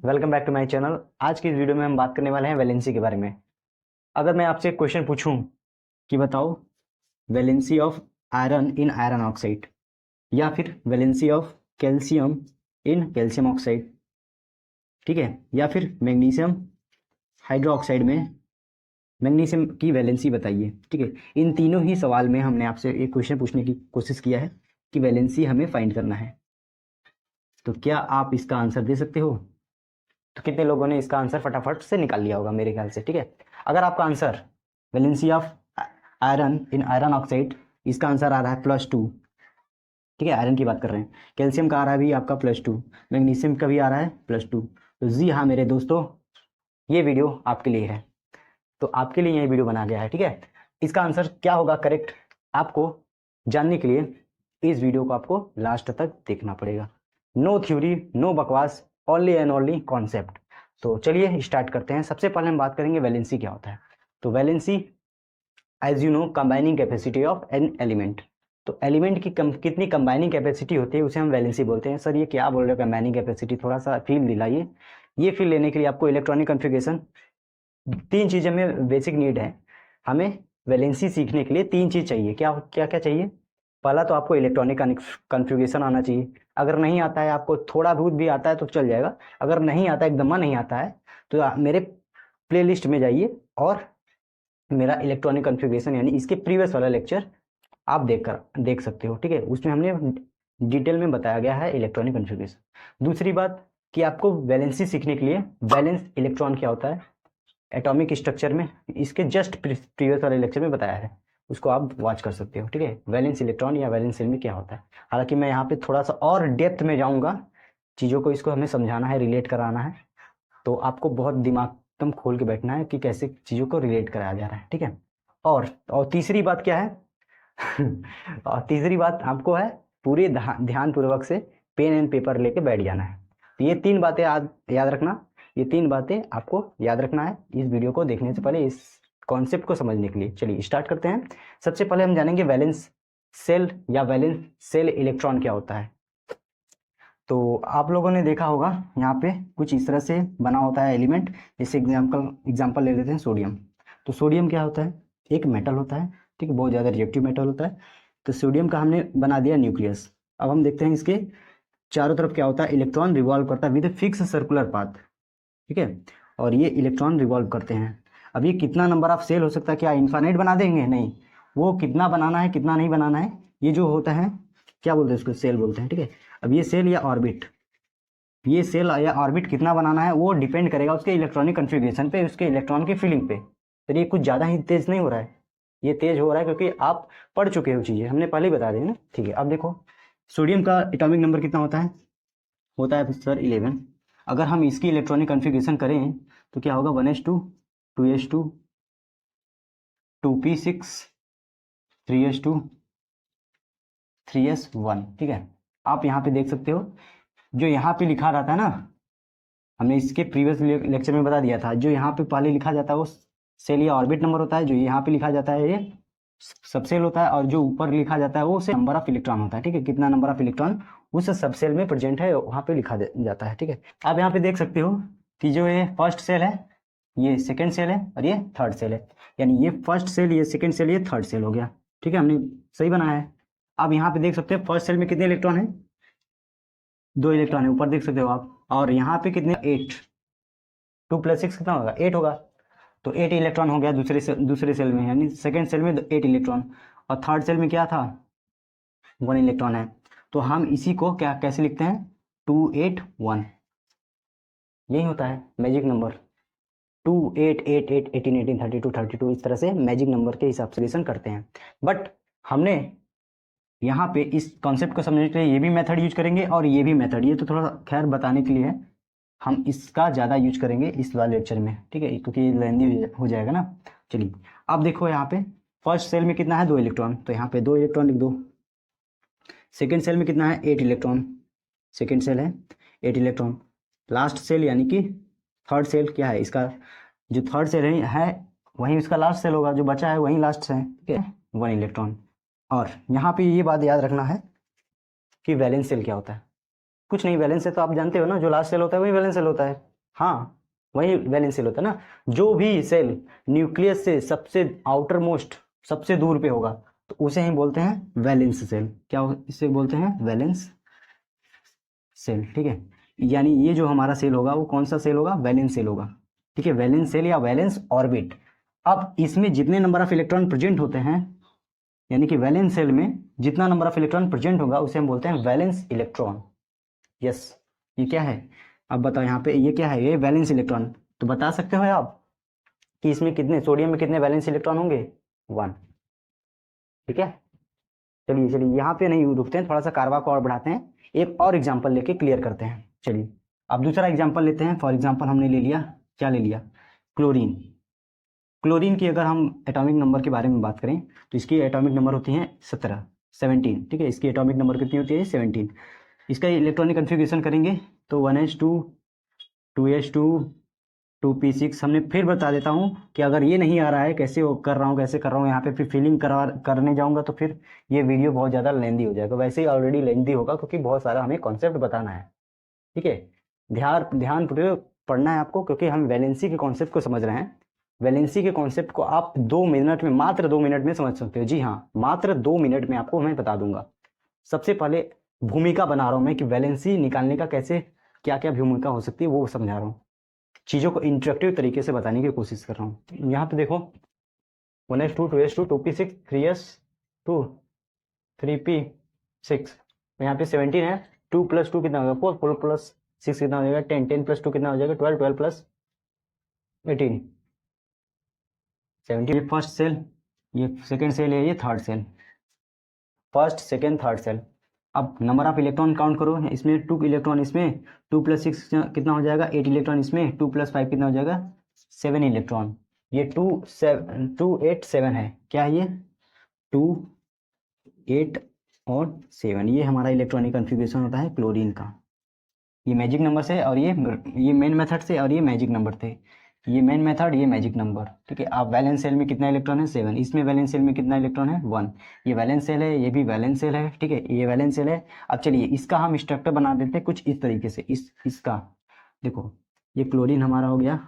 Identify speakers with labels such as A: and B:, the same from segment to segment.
A: Welcome back to my channel. आज की इस वीडियो में हम बात करने वाले हैं वैलेंसी के बारे में। अगर मैं आपसे एक क्वेश्चन पूछूं कि बताओ valency of iron in iron oxide या फिर valency of calcium in calcium oxide, ठीक है, या फिर मैग्नीशियम हाइड्रोक्साइड में मैग्नीशियम की वैलेंसी बताइए, ठीक है। इन तीनों ही सवाल में हमने आपसे एक क्वेश्चन पूछने की कोशिश किया है कि वैलेंसी हमें फाइंड करना है। तो क्या आप इसका आंसर दे सकते हो? तो कितने लोगों ने इसका आंसर फटाफट से निकाल लिया होगा मेरे ख्याल से, ठीक है। अगर आपका answer valency of iron in iron oxide, इसका आंसर आ रहा है +2, ठीक है, आयरन की बात कर रहे हैं। कैल्शियम का आ रहा है भी आपका +2, मैग्नीशियम का भी आ रहा है +2। तो जी हाँ मेरे दोस्तों, ये वीडियो आपके लिए है। तो आपके लिए ये वीडियो बना गया है, ठीक है। इसका आंसर क्या होगा करेक्ट, आपको जानने के लिए इस वीडियो को आपको लास्ट तक देखना पड़ेगा। नो थ्योरी, नो बकवास, ओनली एंड ओनली कॉन्सेप्ट। तो चलिए स्टार्ट करते हैं। सबसे पहले हम बात करेंगे वैलेंसी क्या होता है। तो valency as you know combining capacity of an element. तो एलिमेंट की कितनी कंबाइनिंग कैपेसिटी होती है उसे हम वैलेंसी बोलते हैं। सर ये क्या बोल रहे हो कंबाइनिंग कैपेसिटी, थोड़ा सा फील दिलाइए। ये फील लेने के लिए आपको इलेक्ट्रॉनिक कॉन्फ़िगरेशन, तीन चीज़ें में बेसिक नीड है। हमें वैलेंसी सीखने के लिए तीन चीज़ चाहिए। क्या क्या क्या चाहिए? पहला तो आपको इलेक्ट्रॉनिक कॉन्फ़िगरेशन आना चाहिए। अगर नहीं आता है, आपको थोड़ा बहुत भी आता है तो चल जाएगा। अगर नहीं आता, एकदम नहीं आता है, तो मेरे प्लेलिस्ट में जाइए और मेरा इलेक्ट्रॉनिक कॉन्फ़िगरेशन यानी इसके प्रीवियस वाला लेक्चर आप देख सकते हो, ठीक है। उसमें हमने डिटेल में बताया गया है इलेक्ट्रॉनिक कॉन्फ़िगरेशन। दूसरी बात कि आपको वैलेंसी सीखने के लिए वैलेंस इलेक्ट्रॉन क्या होता है एटॉमिक स्ट्रक्चर में, इसके जस्ट प्रीवियस वाले लेक्चर में बताया है, उसको आप वॉच कर सकते हो, ठीक है। वैलेंस इलेक्ट्रॉन या वैलेंस सेल में क्या होता है। हालांकि मैं यहाँ पे थोड़ा सा और डेप्थ में जाऊँगा, चीज़ों को इसको हमें समझाना है, रिलेट कराना है। तो आपको बहुत दिमाग एकदम खोल के बैठना है कि कैसे चीज़ों को रिलेट कराया जा रहा है, ठीक है। और तीसरी बात क्या है और तीसरी बात आपको है पूरे ध्यान पूर्वक से पेन एंड पेपर लेके बैठ जाना है। तो ये तीन बातें याद रखना। ये तीन बातें आपको याद रखना है इस वीडियो को देखने से पहले, इस कॉन्सेप्ट को समझने के लिए। चलिए स्टार्ट करते हैं। सबसे पहले हम जानेंगे वैलेंस सेल या वैलेंस सेल इलेक्ट्रॉन क्या होता है। तो आप लोगों ने देखा होगा यहाँ पे कुछ इस तरह से बना होता है एलिमेंट। जैसे एग्जाम्पल ले लेते हैं सोडियम। तो सोडियम क्या होता है? एक मेटल होता है, ठीक है, बहुत ज़्यादा रिएक्टिव मेटल होता है। तो सोडियम का हमने बना दिया न्यूक्लियस। अब हम देखते हैं इसके चारों तरफ क्या होता है, इलेक्ट्रॉन रिवॉल्व करता है विद फिक्स सर्कुलर पाथ, ठीक है। और ये इलेक्ट्रॉन रिवॉल्व करते हैं। अब ये कितना नंबर ऑफ सेल हो सकता है, क्या इन्फाइनाइट बना देंगे? नहीं, वो कितना बनाना है कितना नहीं बनाना है, ये जो होता है क्या बोलते हैं उसको, सेल बोलते हैं, ठीक है। अब ये सेल या ऑर्बिट, ये सेल या ऑर्बिट कितना बनाना है वो डिपेंड करेगा उसके इलेक्ट्रॉनिक कन्फिग्रेशन पे, उसके इलेक्ट्रॉन की फीलिंग पे। तो ये कुछ ज़्यादा ही तेज नहीं हो रहा है, ये तेज हो रहा है क्योंकि आप पढ़ चुके हो चीज़ें, हमने पहले ही बता दी ना, ठीक है। अब देखो सोडियम का एटॉमिक नंबर कितना होता है सर 11। अगर हम इसकी इलेक्ट्रॉनिक कन्फिग्रेशन करें तो क्या होगा, 1s2, 2s2, 2p6, 3s2, 3s1, ठीक है। आप यहाँ पे देख सकते हो जो यहाँ पे लिखा रहता है ना, हमने इसके प्रीवियस लेक्चर में बता दिया था, जो यहाँ पे पहले लिखा जाता है वो सेल या ऑर्बिट नंबर होता है। जो यहाँ पे लिखा जाता है ये सबसेल होता है, और जो ऊपर लिखा जाता है वो से नंबर ऑफ इलेक्ट्रॉन होता है, ठीक है। कितना नंबर ऑफ इलेक्ट्रॉन उस सबसेल में प्रेजेंट है वहाँ पे लिखा जाता है, ठीक है। आप यहाँ पे देख सकते हो कि जो ये फर्स्ट सेल है, ये सेकेंड सेल है और ये थर्ड सेल है। यानी ये फर्स्ट सेल, ये सेकेंड सेल, ये थर्ड सेल हो गया, ठीक है। हमने सही बनाया है। अब यहाँ पे देख सकते हैं फर्स्ट सेल में कितने इलेक्ट्रॉन है, 2 इलेक्ट्रॉन है, ऊपर देख सकते हो आप। और यहाँ पे कितने, 8, 2 + 6 कितना होगा, 8 होगा। तो 8 इलेक्ट्रॉन हो गया दूसरे सेल में, यानी सेकेंड सेल में 8 इलेक्ट्रॉन। और थर्ड सेल में क्या था, 1 इलेक्ट्रॉन है। तो हम इसी को क्या कैसे लिखते हैं, 281, यही होता है मैजिक नंबर। 2 8 8 8 18 18 32 32, इस तरह से मैजिक नंबर के हिसाब से रिलेशन करते हैं। बट हमने यहाँ पे इस कॉन्सेप्ट को समझने के लिए ये भी मेथड यूज करेंगे और ये भी मेथड, ये तो थोड़ा खैर बताने के लिए है, हम इसका ज़्यादा यूज करेंगे इस वाले लेक्चर में, ठीक है, क्योंकि ये लेंदी हो जाएगा ना। चलिए अब देखो यहाँ पे फर्स्ट सेल में कितना है, 2 इलेक्ट्रॉन, तो यहाँ पे 2 इलेक्ट्रॉन लिख दो। सेकेंड सेल में कितना है, 8 इलेक्ट्रॉन, सेकेंड सेल है 8 इलेक्ट्रॉन। लास्ट सेल यानी कि थर्ड सेल क्या है, इसका जो थर्ड सेल है वहीं उसका लास्ट सेल होगा, जो बचा है वहीं लास्ट है, ठीक है, 1 इलेक्ट्रॉन। और यहाँ पे ये बात याद रखना है कि वैलेंस सेल क्या होता है। कुछ नहीं, वैलेंस सेल तो आप जानते हो ना, जो लास्ट सेल होता है वही वैलेंस सेल होता है। हाँ, वही वैलेंस सेल होता है ना। जो भी सेल न्यूक्लियस से सबसे आउटर मोस्ट, सबसे दूर पे होगा, तो उसे हम बोलते हैं वैलेंस सेल। इसे बोलते हैं वैलेंस सेल, ठीक है। यानी ये जो हमारा सेल होगा वो कौन सा सेल होगा, वैलेंस सेल होगा, ठीक है, वैलेंस सेल या वैलेंस ऑर्बिट। अब इसमें जितने नंबर ऑफ इलेक्ट्रॉन प्रेजेंट होते हैं, यानी कि वैलेंस सेल में जितना नंबर ऑफ इलेक्ट्रॉन प्रेजेंट होगा उसे हम बोलते हैं वैलेंस इलेक्ट्रॉन। यस, ये क्या है, अब बताओ यहाँ पे ये क्या है, ये वैलेंस इलेक्ट्रॉन। तो बता सकते हो आप कि इसमें कितने, सोडियम में कितने वैलेंस इलेक्ट्रॉन होंगे, 1, ठीक है। चलिए चलिए, यहाँ पे नहीं रुकते हैं, थोड़ा सा कारवा को और बढ़ाते हैं, एक और एग्जाम्पल लेके क्लियर करते हैं। चलिए अब दूसरा एग्जाम्पल लेते हैं। फॉर एग्जाम्पल हमने ले लिया, क्या ले लिया, क्लोरीन। क्लोरीन की अगर हम एटॉमिक नंबर के बारे में बात करें तो इसकी एटॉमिक नंबर होती हैं 17, ठीक है। इसकी एटॉमिक नंबर कितनी होती है, 17। इसका इलेक्ट्रॉनिक कन्फिग्रेशन करेंगे तो 1s2 2s2 2p6। हमने फिर बता देता हूँ कि अगर ये नहीं आ रहा है, कर रहा हूँ यहाँ पे, फिर फिलिंग करने जाऊँगा तो फिर ये वीडियो बहुत ज़्यादा लेंदी हो जाएगा। वैसे ही ऑलरेडी लेंदी होगा क्योंकि बहुत सारा हमें कॉन्सेप्ट बताना है, ठीक है। ध्यानपूर्वक पढ़ना है आपको, क्योंकि हम वैलेंसी के कॉन्सेप्ट को समझ रहे हैं। वैलेंसी के कॉन्सेप्ट को आप 2 मिनट में, मात्र 2 मिनट में समझ सकते हो। जी हाँ, मात्र 2 मिनट में आपको मैं बता दूंगा। सबसे पहले भूमिका बना रहा हूँ मैं कि वैलेंसी निकालने का कैसे, क्या क्या भूमिका हो सकती है वो समझा रहा हूँ। चीज़ों को इंटरेक्टिव तरीके से बताने की कोशिश कर रहा हूँ। यहाँ पे देखो 1s2 2s2 2p6 3s2 3p6, यहाँ पे 17 है। 2 + 2 कितना होगा, 4, 4 + 6 कितना हो जाएगा, 10, 10 + 2 कितना हो जाएगा, 12, 12 + 18, 17। ये फर्स्ट सेल, ये सेकेंड सेल है, ये third cell, first second third cell. अब नंबर ऑफ इलेक्ट्रॉन काउंट करो, इसमें 2 इलेक्ट्रॉन, इसमें 2 + 6 कितना हो जाएगा, 8 इलेक्ट्रॉन, इसमें 2 + 5 कितना हो जाएगा, 7 इलेक्ट्रॉन। ये 2 7 2 8 7 है, क्या है ये, 2 8 और 7, ये हमारा इलेक्ट्रॉनिक कन्फिग्रेशन होता है क्लोरीन का। ये मैजिक नंबर से, और ये मेन मेथड से, और ये मैजिक नंबर थे। ये मेन मेथड, ये मैजिक नंबर, ठीक है। आप वैलेंस सेल में कितना इलेक्ट्रॉन है, 7। इसमें वैलेंस सेल में कितना इलेक्ट्रॉन है, 1। ये वैलेंस सेल है, ये भी वैलेंस सेल है, ठीक है, ये वैलेंस सेल है। अब चलिए इसका हम स्ट्रक्चर बना देते हैं कुछ इस तरीके से। इसका देखो, ये क्लोरीन हमारा हो गया,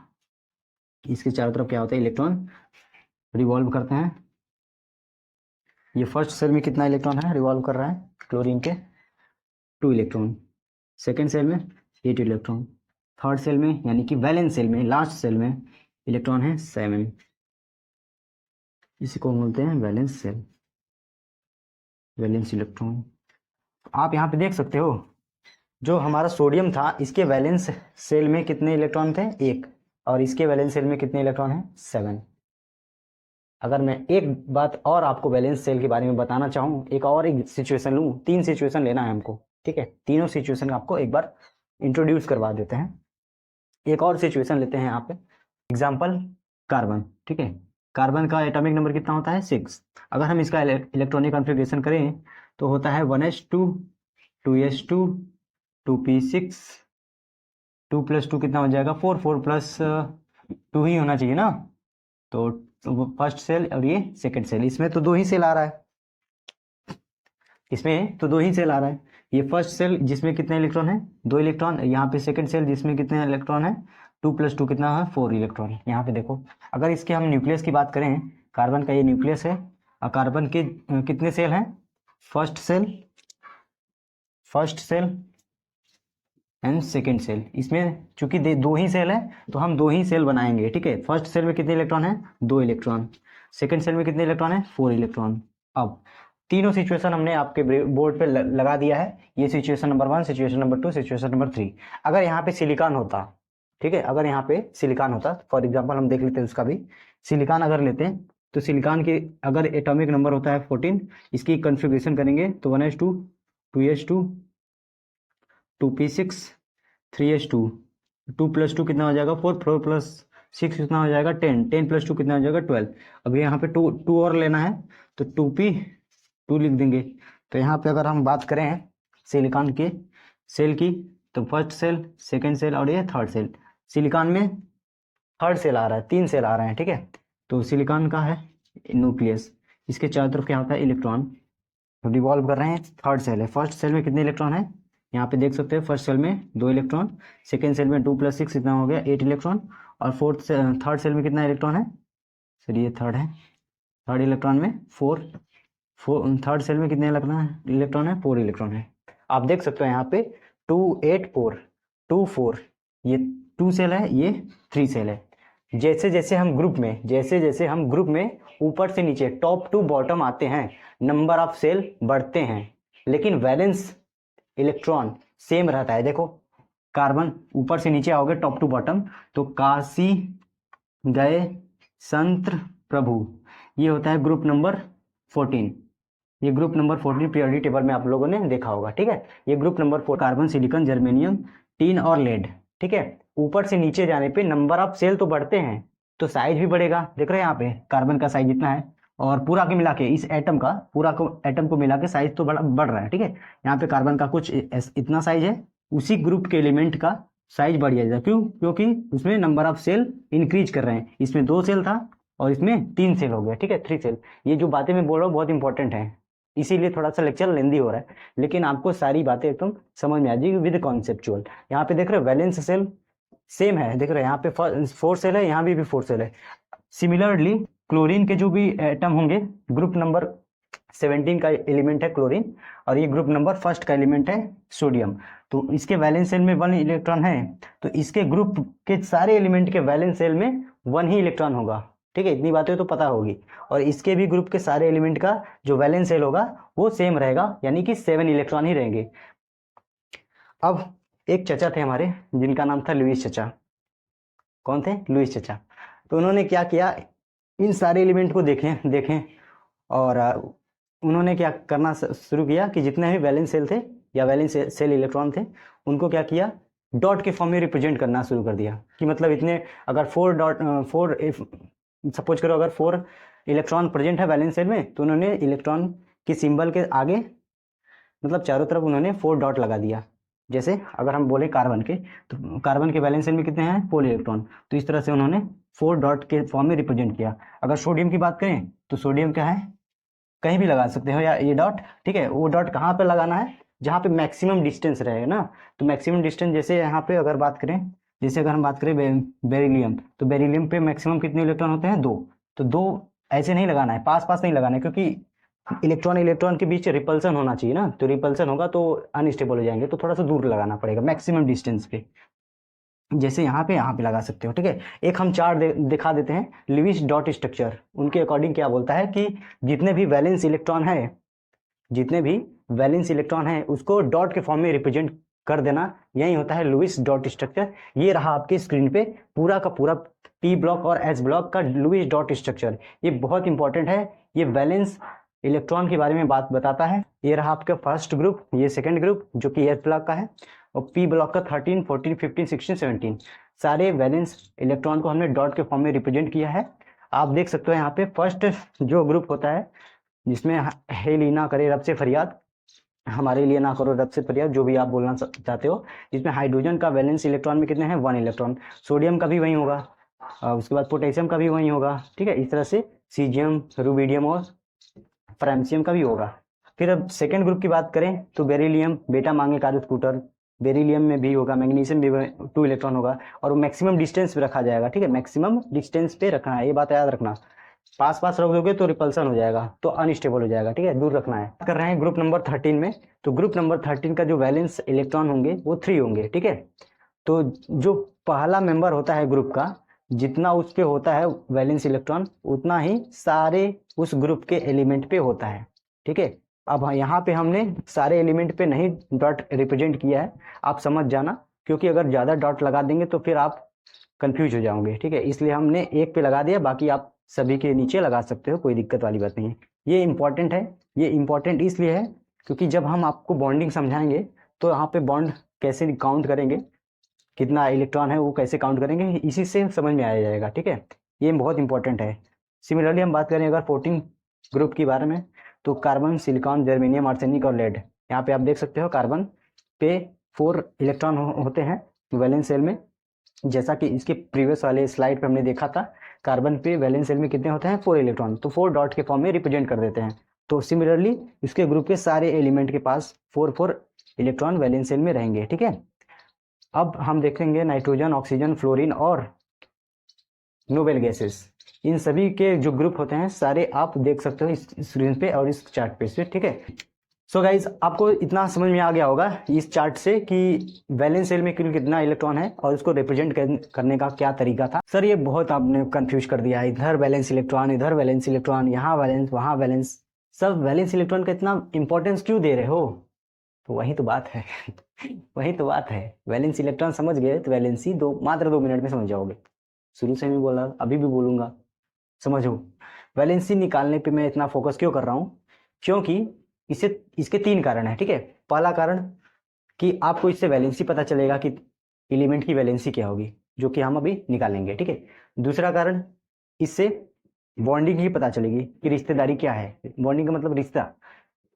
A: इसके चारों तरफ क्या होता है, इलेक्ट्रॉन रिवॉल्व करते हैं। ये फर्स्ट सेल में कितना इलेक्ट्रॉन है, रिवॉल्व कर रहा है क्लोरीन के, 2 इलेक्ट्रॉन। सेकेंड सेल में 8 इलेक्ट्रॉन। थर्ड सेल में, यानी कि वैलेंस सेल में, लास्ट सेल में इलेक्ट्रॉन है 7। इसी को बोलते हैं वैलेंस सेल, वैलेंस इलेक्ट्रॉन। आप यहाँ पे देख सकते हो, जो हमारा सोडियम था, इसके वैलेंस सेल में कितने इलेक्ट्रॉन थे, 1, और इसके वैलेंस सेल में कितने इलेक्ट्रॉन हैं, 7। अगर मैं एक बात और आपको वैलेंस सेल के बारे में बताना चाहूँ, एक सिचुएशन लूँ, 3 सिचुएशन लेना है हमको, ठीक है। तीनों सिचुएशन आपको एक बार इंट्रोड्यूस करवा देते हैं। एक और सिचुएशन लेते हैं यहाँ पे, एग्जाम्पल कार्बन, ठीक है। कार्बन का एटॉमिक नंबर कितना होता है, 6। अगर हम इसका इलेक्ट्रॉनिक कॉन्फ़िगरेशन करें तो होता है 1s2 2s2 2p6, 2 + 2 कितना हो जाएगा, 4, 4 + 2 ही होना चाहिए ना। तो फर्स्ट सेल और ये सेकंड सेल, इसमें तो 2 ही सेल आ रहा है, इसमें तो 2 ही सेल आ रहा है। ये फर्स्ट सेल जिसमें कितने इलेक्ट्रॉन है, 2 इलेक्ट्रॉन। यहाँ पे सेकंड सेल जिसमें कितने इलेक्ट्रॉन है, 2 + 2 कितना है, 4 इलेक्ट्रॉन। यहाँ पे देखो, अगर इसके हम न्यूक्लियस की बात करें, कार्बन का ये न्यूक्लियस है, और कार्बन के कितने सेल हैं, first cell and second cell. इसमें चूंकि 2 ही सेल है तो हम 2 ही सेल बनाएंगे, ठीक है। फर्स्ट सेल में कितने इलेक्ट्रॉन है, 2 इलेक्ट्रॉन। सेकेंड सेल में कितने इलेक्ट्रॉन है, 4 इलेक्ट्रॉन। अब तीनों सिचुएशन हमने आपके बोर्ड पे लगा दिया है। ये situation number 1, situation number 2, situation number 3। अगर यहाँ पे सिलिकॉन होता, ठीक है, अगर यहाँ पे सिलिकॉन होता, फॉर एग्जाम्पल हम देख लेते हैं उसका भी। सिलिकॉन अगर लेते हैं तो सिलिकॉन के अगर एटॉमिक नंबर होता है 14, इसकी कन्फिग्रेशन करेंगे तो 1s2 2s2 2p6 3s2, 2 + 2 कितना हो जाएगा, 4, 4 + 6 कितना हो जाएगा, 10, 10 + 2 कितना हो जाएगा, 12। अब यहाँ पे 2 और लेना है तो 2p2 लिख देंगे। तो यहाँ पे अगर हम बात करें सिलिकॉन के सेल की, तो फर्स्ट सेल, सेकेंड सेल और ये थर्ड सेल। सिलिकॉन में थर्ड सेल आ रहा है, 3 सेल आ रहे हैं, ठीक है। तो सिलिकॉन का है न्यूक्लियस, इसके चारों तरफ क्या होता है, इलेक्ट्रॉन रिवॉल्व कर रहे हैं। थर्ड सेल है, फर्स्ट सेल में कितने इलेक्ट्रॉन है, यहाँ पे देख सकते हैं फर्स्ट सेल में 2 इलेक्ट्रॉन, सेकेंड सेल में 2 + 6 इतना हो गया 8 इलेक्ट्रॉन, और थर्ड सेल में कितना इलेक्ट्रॉन है, सर ये थर्ड है, थर्ड इलेक्ट्रॉन में 4, थर्ड सेल में कितने इलेक्ट्रॉन है, 4 इलेक्ट्रॉन है। आप देख सकते हो यहाँ पे 2 8 4 2 4, ये 2 सेल है, ये 3 सेल है। जैसे जैसे हम ग्रुप में ऊपर से नीचे टॉप टू बॉटम आते हैं, नंबर ऑफ सेल बढ़ते हैं, लेकिन वैलेंस इलेक्ट्रॉन सेम रहता है। देखो कार्बन ऊपर से नीचे आओगे टॉप टू बॉटम, तो काशी गए संत प्रभु, ये होता है ग्रुप नंबर 14। ये ग्रुप नंबर 14 पीरियोडिक टेबल में आप लोगों ने देखा होगा, ठीक है। ये group number 4 carbon, silicon, germanium, tin और लेड, ठीक है। ऊपर से नीचे जाने पे नंबर ऑफ सेल तो बढ़ते हैं, तो साइज भी बढ़ेगा। देख रहे हैं यहाँ पे कार्बन का साइज इतना है, और पूरा के मिला के इस एटम का एटम को मिला के साइज तो बढ़ रहा है, ठीक है। यहाँ पे कार्बन का कुछ इतना साइज है, उसी ग्रुप के एलिमेंट का साइज बढ़ जाएगा। क्यों? क्योंकि उसमें नंबर ऑफ सेल इंक्रीज कर रहे हैं। इसमें 2 सेल था और इसमें 3 सेल हो गया, ठीक है, 3 सेल। ये जो बातें मैं बोल रहा हूँ बहुत इंपॉर्टेंट है, इसीलिए थोड़ा सा लेक्चर लेंदी हो रहा है, लेकिन आपको सारी बातें एकदम समझ में आ जाएगी विद कॉन्सेप्चुअल। यहाँ पे देख रहे हो वैलेंस सेल सेम है, देख रहे हैं यहाँ पे 4 सेल है, यहाँ भी 4 सेल है। सिमिलरली क्लोरीन के जो भी एटम होंगे, ग्रुप नंबर 17 का एलिमेंट है क्लोरीन, और ये ग्रुप नंबर 1 का एलिमेंट है सोडियम। तो इसके वैलेंस सेल में 1 इलेक्ट्रॉन है, तो इसके ग्रुप के सारे एलिमेंट के वैलेंस सेल में 1 ही इलेक्ट्रॉन होगा, ठीक है। इतनी बातें तो पता होगी। और इसके भी ग्रुप के सारे एलिमेंट का जो वैलेंस सेल होगा वो सेम रहेगा, यानी कि 7 इलेक्ट्रॉन ही रहेंगे। अब एक चचा थे हमारे, जिनका नाम था लुईस चचा। कौन थे? लुईस चचा। तो उन्होंने क्या किया, इन सारे एलिमेंट को देखें और उन्होंने क्या करना शुरू किया कि जितने भी वैलेंस सेल थे या वैलेंस सेल इलेक्ट्रॉन थे, उनको क्या किया, डॉट के फॉर्म में रिप्रेजेंट करना शुरू कर दिया। कि मतलब इतने अगर 4 सपोज करो अगर 4 इलेक्ट्रॉन प्रेजेंट है वैलेंस सेल में, तो उन्होंने इलेक्ट्रॉन की सिंबल के आगे मतलब चारों तरफ उन्होंने 4 डॉट लगा दिया। जैसे अगर हम बोले कार्बन के, तो कार्बन के वैलेंस सेल में कितने हैं, 4 इलेक्ट्रॉन, तो इस तरह से उन्होंने 4 डॉट के फॉर्म में रिप्रेजेंट किया। अगर सोडियम की बात करें तो सोडियम क्या है, कहीं भी लगा सकते हो या ये डॉट, ठीक है। वो डॉट कहाँ पे लगाना है, जहाँ पे मैक्सिमम डिस्टेंस रहेगा ना। तो मैक्सिमम डिस्टेंस जैसे यहाँ पे अगर बात करें, जैसे अगर हम बात करें बेरिलियम, तो बेरिलियम पे मैक्सिमम कितने इलेक्ट्रॉन होते हैं, 2। तो 2 ऐसे नहीं लगाना है, पास नहीं लगाना है, क्योंकि इलेक्ट्रॉन के बीच रिपल्सन होना चाहिए ना, तो रिपल्सन होगा तो अनस्टेबल हो जाएंगे, तो थोड़ा सा दूर लगाना पड़ेगा मैक्सिमम डिस्टेंस पे। जैसे यहाँ पे लगा सकते हो, ठीक है। एक हम चार्ट दिखा देते हैं, लुईस डॉट स्ट्रक्चर। उनके अकॉर्डिंग क्या बोलता है कि जितने भी वैलेंस इलेक्ट्रॉन है उसको डॉट के फॉर्म में रिप्रेजेंट कर देना, यही होता है लुईस डॉट स्ट्रक्चर। ये रहा आपके स्क्रीन पे पूरा का पूरा पी ब्लॉक और एस ब्लॉक का लुईस डॉट स्ट्रक्चर। ये बहुत इंपॉर्टेंट है, ये वैलेंस इलेक्ट्रॉन के बारे में बात बताता है। ये रहा आपका फर्स्ट ग्रुप, ये सेकेंड ग्रुप जो कि एस ब्लॉक का है, और पी ब्लॉक का 13 14 15 16 17 सारे वैलेंस इलेक्ट्रॉन को हमने डॉट के फॉर्म में रिप्रेजेंट किया है। आप देख सकते हो यहाँ पे फर्स्ट जो ग्रुप होता है जिसमें हे लीना करे रब से फरियाद, हमारे लिए ना करो रब से फरियाद, जो भी आप बोलना चाहते हो, जिसमें हाइड्रोजन का वैलेंस इलेक्ट्रॉन में कितने हैं, 1 इलेक्ट्रॉन। सोडियम का भी वही होगा, उसके बाद पोटेशियम का भी वही होगा, ठीक है। इस तरह से सीजियम, रुबिडियम और फ्रांसियम का भी होगा। फिर अब सेकेंड ग्रुप की बात करें तो बेरिलियम, बेटा मांगे कार स्कूटर, बेरिलियम में भी होगा, मैग्नीशियम भी 2 इलेक्ट्रॉन होगा, और वो मैक्सिमम डिस्टेंस पे रखा जाएगा, ठीक है। मैक्सिमम डिस्टेंस पे रखना है, ये बात याद रखना। पास रख दोगे तो रिपल्सन हो जाएगा, तो अनस्टेबल हो जाएगा, ठीक है, दूर रखना है। कर रहे हैं ग्रुप नंबर 13 में, तो ग्रुप नंबर 13 का जो वैलेंस इलेक्ट्रॉन होंगे वो 3 होंगे, ठीक है। तो जो पहला मेंबर होता है ग्रुप का, जितना उस पे होता है वैलेंस इलेक्ट्रॉन, उतना ही सारे उस ग्रुप के एलिमेंट पे होता है, ठीक है। अब यहाँ पे हमने सारे एलिमेंट पे नहीं डॉट रिप्रेजेंट किया है, आप समझ जाना, क्योंकि अगर ज़्यादा डॉट लगा देंगे तो फिर आप कंफ्यूज हो जाओगे, ठीक है। इसलिए हमने एक पे लगा दिया, बाकी आप सभी के नीचे लगा सकते हो, कोई दिक्कत वाली बात नहीं है। ये इंपॉर्टेंट है, ये इंपॉर्टेंट इसलिए है क्योंकि जब हम आपको बॉन्डिंग समझाएंगे तो यहाँ पे बॉन्ड कैसे काउंट करेंगे, कितना इलेक्ट्रॉन है वो कैसे काउंट करेंगे, इसी से समझ में आ जाएगा, ठीक है। ये बहुत इंपॉर्टेंट है। सिमिलरली हम बात करें अगर 14 ग्रुप के बारे में, तो कार्बन, सिलिकॉन, जर्मेनियम, आर्सेनिक और लेड। यहाँ पे आप देख सकते हो कार्बन पे 4 इलेक्ट्रॉन होते हैं वैलेंस सेल में, जैसा कि इसके प्रीवियस वाले स्लाइड पे हमने देखा था। कार्बन पे वैलेंस सेल में कितने होते हैं, 4 इलेक्ट्रॉन, तो 4 डॉट के फॉर्म में रिप्रेजेंट कर देते हैं। तो सिमिलरली इसके ग्रुप के सारे एलिमेंट के पास 4 4 इलेक्ट्रॉन वैलेंस शेल में रहेंगे। ठीक है, अब हम देखेंगे नाइट्रोजन, ऑक्सीजन, फ्लोरीन और नोबेल गैसेस, इन सभी के जो ग्रुप होते हैं सारे आप देख सकते हो इस स्क्रीन पे और इस चार्ट पे से। ठीक है, सो गाइज आपको इतना समझ में आ गया होगा इस चार्ट से कि वैलेंस शेल में कितना इलेक्ट्रॉन है और उसको रिप्रेजेंट करने का क्या तरीका था। सर ये बहुत आपने कंफ्यूज कर दिया, इधर वैलेंस इलेक्ट्रॉन, इधर वैलेंस इलेक्ट्रॉन, यहाँ वैलेंस, वहाँ वैलेंस, सब वैलेंस इलेक्ट्रॉन का इतना इंपॉर्टेंस क्यों दे रहे हो? तो वही तो बात है वही तो बात है, वैलेंस इलेक्ट्रॉन समझ गए तो वैलेंसी मात्र 2 मिनट में समझ जाओगे। शुरू से भी बोला, अभी भी बोलूंगा, समझो। वैलेंसी निकालने पे मैं इतना फोकस क्यों कर रहा हूँ? क्योंकि इसके 3 कारण है। ठीक है, पहला कारण कि आपको इससे वैलेंसी पता चलेगा कि एलिमेंट की वैलेंसी क्या होगी, जो कि हम अभी निकालेंगे। ठीक है, दूसरा कारण, इससे बॉन्डिंग ही पता चलेगी कि रिश्तेदारी क्या है। बॉन्डिंग का मतलब रिश्ता,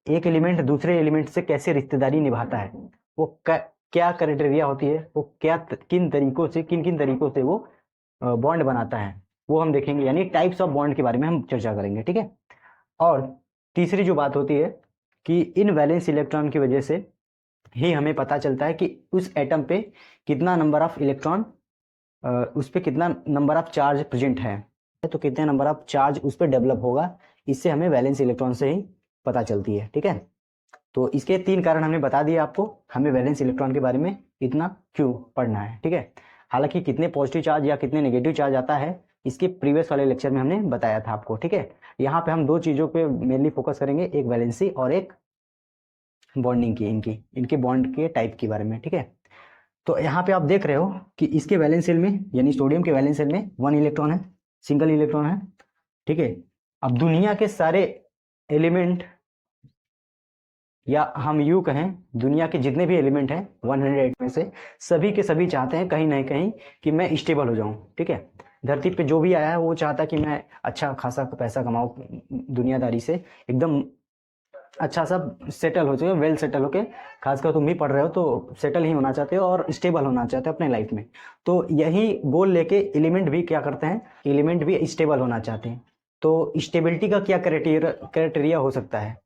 A: एक एलिमेंट दूसरे एलिमेंट से कैसे रिश्तेदारी निभाता है, वो क्या क्राइटेरिया होती है, वो किन किन तरीकों से वो बॉन्ड बनाता है, वो हम देखेंगे। यानी टाइप्स ऑफ बॉन्ड के बारे में हम चर्चा करेंगे। ठीक है, और तीसरी जो बात होती है कि इन वैलेंस इलेक्ट्रॉन की वजह से ही हमें पता चलता है कि उस एटम पे कितना नंबर ऑफ इलेक्ट्रॉन, उस पर कितना नंबर ऑफ चार्ज प्रेजेंट है, तो कितने नंबर ऑफ चार्ज उस पर डेवलप होगा, इससे हमें वैलेंस इलेक्ट्रॉन से ही पता चलती है। ठीक है, तो इसके 3 कारण हमने बता दिए आपको, हमें वैलेंस इलेक्ट्रॉन के बारे में इतना क्यों पढ़ना है। ठीक है, हालांकि कितने पॉजिटिव चार्ज या कितने नेगेटिव चार्ज आता है इसके प्रीवियस वाले लेक्चर में हमने बताया था आपको। ठीक है, यहाँ पे हम 2 चीज़ों पे मेनली फोकस करेंगे, एक वैलेंसी और एक बॉन्डिंग की, इनके बॉन्ड के टाइप के बारे में। ठीक है, तो यहाँ पे आप देख रहे हो कि इसके वैलेंस शेल में, यानी सोडियम के वैलेंस शेल में 1 इलेक्ट्रॉन है, सिंगल इलेक्ट्रॉन है। ठीक है, अब दुनिया के सारे एलिमेंट, या हम यूँ कहें दुनिया के जितने भी एलिमेंट हैं 108 में से, सभी के सभी चाहते हैं कहीं ना कहीं कि मैं स्टेबल हो जाऊं। ठीक है, धरती पे जो भी आया है वो चाहता है कि मैं अच्छा खासा पैसा कमाऊं, दुनियादारी से एकदम अच्छा सा सेटल हो जाए, वेल सेटल होके, खासकर तुम भी पढ़ रहे हो तो सेटल ही होना चाहते हो और स्टेबल होना चाहते हो अपने लाइफ में। तो यही गोल लेके एलिमेंट भी क्या करते हैं, एलिमेंट भी स्टेबल होना चाहते हैं। तो स्टेबिलिटी का क्या क्राइटेरिया हो सकता है?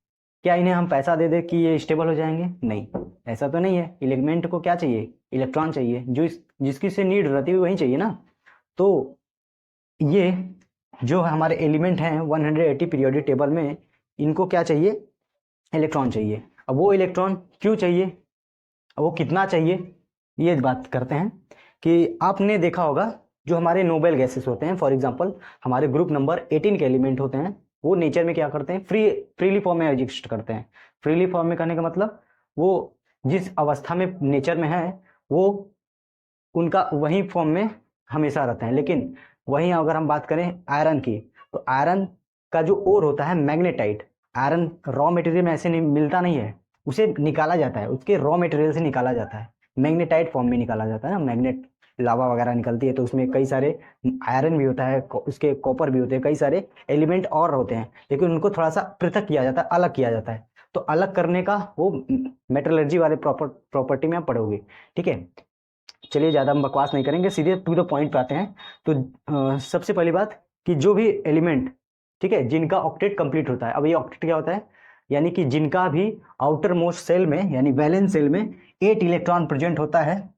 A: क्या इन्हें हम पैसा दे दे कि ये स्टेबल हो जाएंगे? नहीं, ऐसा तो नहीं है। एलिमेंट को क्या चाहिए? इलेक्ट्रॉन चाहिए, जो जिसकी से नीड रहती है वही चाहिए ना। तो ये जो हमारे एलिमेंट हैं 180 पीरियोडिक टेबल में, इनको क्या चाहिए? इलेक्ट्रॉन चाहिए। अब वो इलेक्ट्रॉन क्यों चाहिए, अब वो कितना चाहिए, ये बात करते हैं। कि आपने देखा होगा जो हमारे नोबेल गैसेस होते हैं, फॉर एग्जांपल हमारे ग्रुप नंबर 18 के एलिमेंट होते हैं, वो नेचर में क्या करते हैं? फ्रीली फॉर्म में एग्जिस्ट करते हैं। फ्रीली फॉर्म में करने का मतलब वो जिस अवस्था में नेचर में है वो उनका वही फॉर्म में हमेशा रहते हैं। लेकिन वहीं अगर हम बात करें आयरन की, तो आयरन का जो ओर होता है मैग्नेटाइट, आयरन रॉ मटेरियल में ऐसे नहीं मिलता नहीं है, उसे निकाला जाता है, उसके रॉ मटेरियल से निकाला जाता है, मैग्नेटाइट फॉर्म में निकाला जाता है ना। मैग्नेट लावा वगैरह निकलती है तो उसमें कई सारे आयरन भी होता है, उसके कॉपर भी होते हैं, कई सारे एलिमेंट और होते हैं, लेकिन उनको थोड़ा सा पृथक किया जाता है, अलग किया जाता है। तो अलग करने का वो मेटलर्जी वाले प्रॉपर्टी में आप पढ़ोगे। ठीक है, चलिए ज़्यादा हम बकवास नहीं करेंगे, सीधे टू द पॉइंट पे आते हैं। तो सबसे पहली बात कि जो भी एलिमेंट, ठीक है, जिनका ऑक्टेट कंप्लीट होता है, अब ये ऑक्टेट क्या होता है? यानी कि जिनका भी आउटर मोस्ट सेल में, यानी वैलेंस सेल में 8 इलेक्ट्रॉन प्रेजेंट होता है,